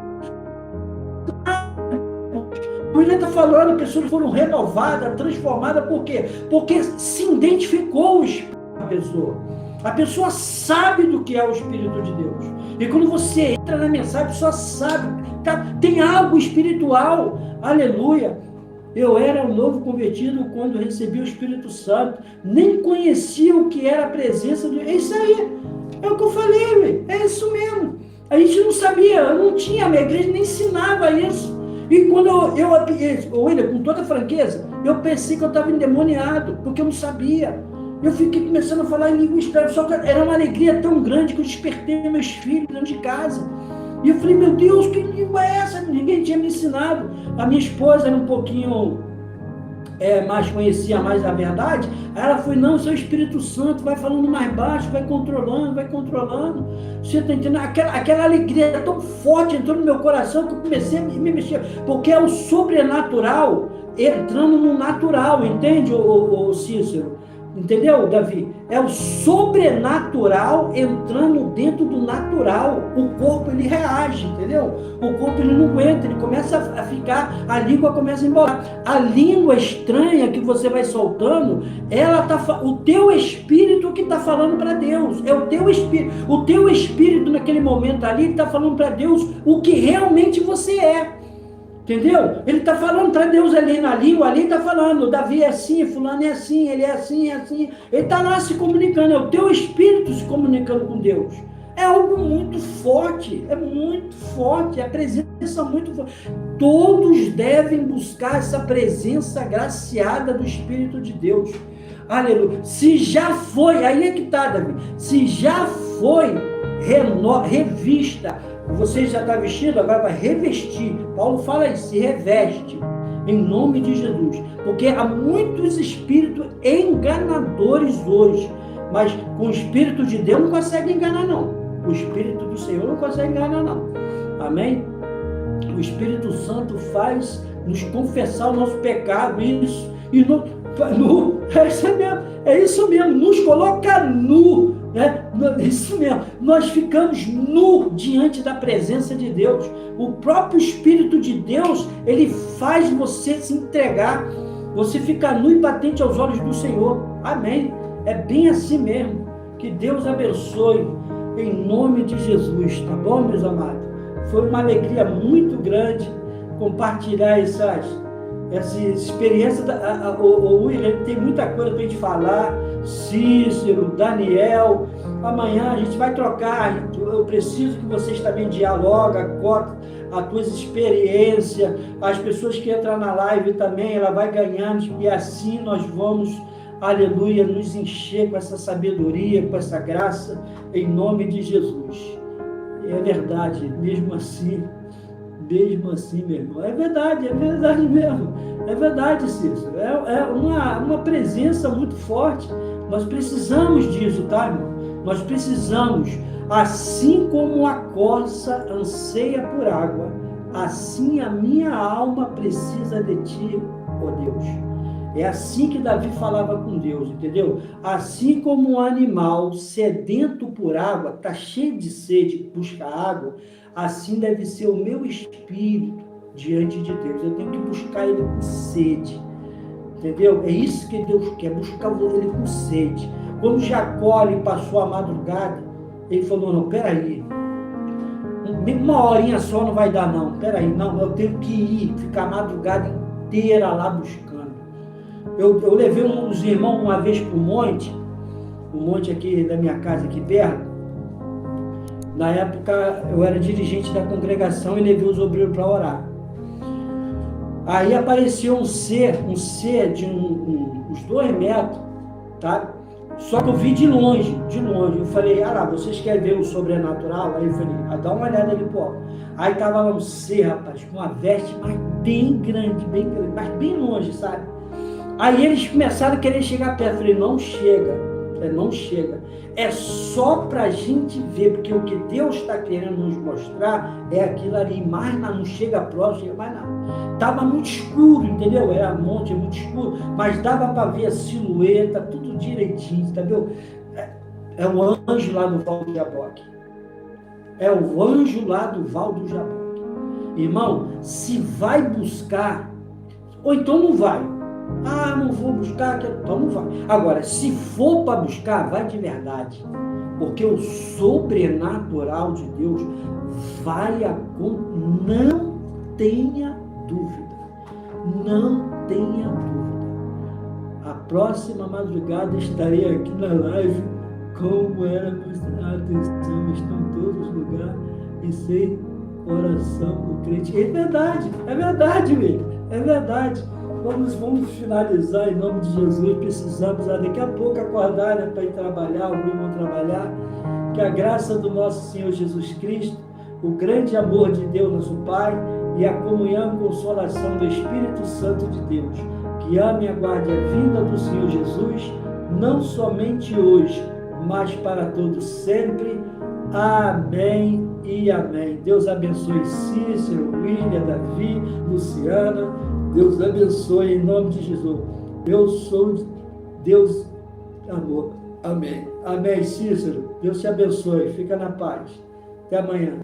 O William está falando, pessoas foram renovadas, transformadas, por quê? Porque se identificou o Espírito da pessoa. A pessoa sabe do que é o Espírito de Deus. E quando você entra na mensagem, a pessoa sabe, tá? Tem algo espiritual, aleluia. Eu era um novo convertido quando recebi o Espírito Santo. Nem conhecia o que era a presença do... É isso aí. É o que eu falei, é isso mesmo. A gente não sabia, eu não tinha, a minha igreja nem ensinava isso. E quando William, com toda franqueza, eu pensei que eu estava endemoniado, porque eu não sabia. Eu fiquei começando a falar em língua estranha, só que era uma alegria tão grande que eu despertei meus filhos dentro de casa. E eu falei, meu Deus, que língua é essa? Ninguém tinha me ensinado. A minha esposa era um pouquinho mais, conhecia mais a verdade. Aí ela foi, não, seu Espírito Santo vai falando mais baixo, vai controlando. Você está entendendo? Aquela alegria tão forte entrou no meu coração que eu comecei a me mexer. Porque é o sobrenatural entrando no natural, entende, ô Cícero? Entendeu, Davi? É o sobrenatural entrando dentro do natural. O corpo, ele reage, entendeu? O corpo, ele não aguenta, ele começa a ficar, a língua começa a embolar. A língua estranha que você vai soltando, o teu espírito que está falando para Deus. É o teu espírito. O teu espírito naquele momento ali está falando para Deus o que realmente você é. Entendeu? Ele está falando para Deus ali na língua, ali está falando, Davi é assim, fulano é assim, ele é assim, é assim. Ele está lá se comunicando, é o teu espírito se comunicando com Deus. É algo muito forte, é a presença muito forte. Todos devem buscar essa presença graciada do Espírito de Deus. Aleluia. Se já foi, aí é que está, Davi, se já foi revista, você já está vestido, agora vai revestir. Paulo fala isso, se reveste, em nome de Jesus. Porque há muitos espíritos enganadores hoje, mas com o Espírito de Deus não consegue enganar, não. O Espírito do Senhor não consegue enganar, não. Amém? O Espírito Santo faz nos confessar o nosso pecado, isso. E é isso mesmo, nos coloca nu. Isso mesmo, nós ficamos nu diante da presença de Deus. O próprio Espírito de Deus, ele faz você se entregar, você fica nu e patente aos olhos do Senhor. Amém? É bem assim mesmo. Que Deus abençoe em nome de Jesus, tá bom, meus amados? Foi uma alegria muito grande compartilhar essa experiência. O William tem muita coisa para a gente falar, Cícero, Daniel. Amanhã a gente vai trocar. Eu preciso que vocês também dialoguem, as tuas experiências, as pessoas que entram na live também, ela vai ganhando, e assim nós vamos, aleluia, nos encher com essa sabedoria, com essa graça, em nome de Jesus. É verdade, mesmo assim, meu irmão, é verdade mesmo, é verdade, Cícero, é uma presença muito forte. Nós precisamos disso, tá, irmão? Nós precisamos, assim como a corça anseia por água, assim a minha alma precisa de ti, ó Deus. É assim que Davi falava com Deus, entendeu? Assim como um animal sedento por água, está cheio de sede, busca água, assim deve ser o meu espírito diante de Deus. Eu tenho que buscar ele com sede, entendeu? É isso que Deus quer, buscar ele com sede. Quando Jacó passou a madrugada, ele falou, não, peraí, uma horinha só não vai dar, não, peraí, não, eu tenho que ir, ficar a madrugada inteira lá buscando. Eu levei uns irmãos uma vez para o monte aqui da minha casa, aqui perto. Na época, eu era dirigente da congregação e levei os obreiros para orar. Aí apareceu um ser de uns 2 metros, tá? Só que eu vi de longe. Eu falei, vocês querem ver o sobrenatural? Aí eu falei, dá uma olhada ali, pô. Aí tava lá um ser, rapaz, com uma veste, mas bem grande, mas bem longe, sabe? Aí eles começaram a querer chegar perto. Eu falei, não chega. É só para a gente ver, porque o que Deus está querendo nos mostrar é aquilo ali, mas não chega próximo, chega mais nada. Estava muito escuro, entendeu? Era monte, muito escuro, mas dava para ver a silhueta, tudo direitinho, entendeu? É o anjo lá do Val do Jaboque. Irmão, se vai buscar, ou então não vai. Não vou buscar, então não vai. Agora, se for para buscar, vai de verdade. Porque o sobrenatural de Deus vai acontecer. Não tenha dúvida. A próxima madrugada estarei aqui na live. Como era a atenção, estão em todos os lugares e sem oração do crente. É verdade, meu. É verdade. Vamos finalizar em nome de Jesus. Precisamos daqui a pouco acordar, né, para ir trabalhar, alguns vão trabalhar. Que a graça do nosso Senhor Jesus Cristo, o grande amor de Deus, nosso Pai, e a comunhão e consolação do Espírito Santo de Deus, que ame e aguarde a vinda do Senhor Jesus, não somente hoje, mas para todos sempre. Amém e amém. Deus abençoe Cícero, William, Davi, Luciana. Deus abençoe em nome de Jesus. Eu sou Deus amor. Amém. Amém, Cícero. Deus te abençoe. Fica na paz. Até amanhã.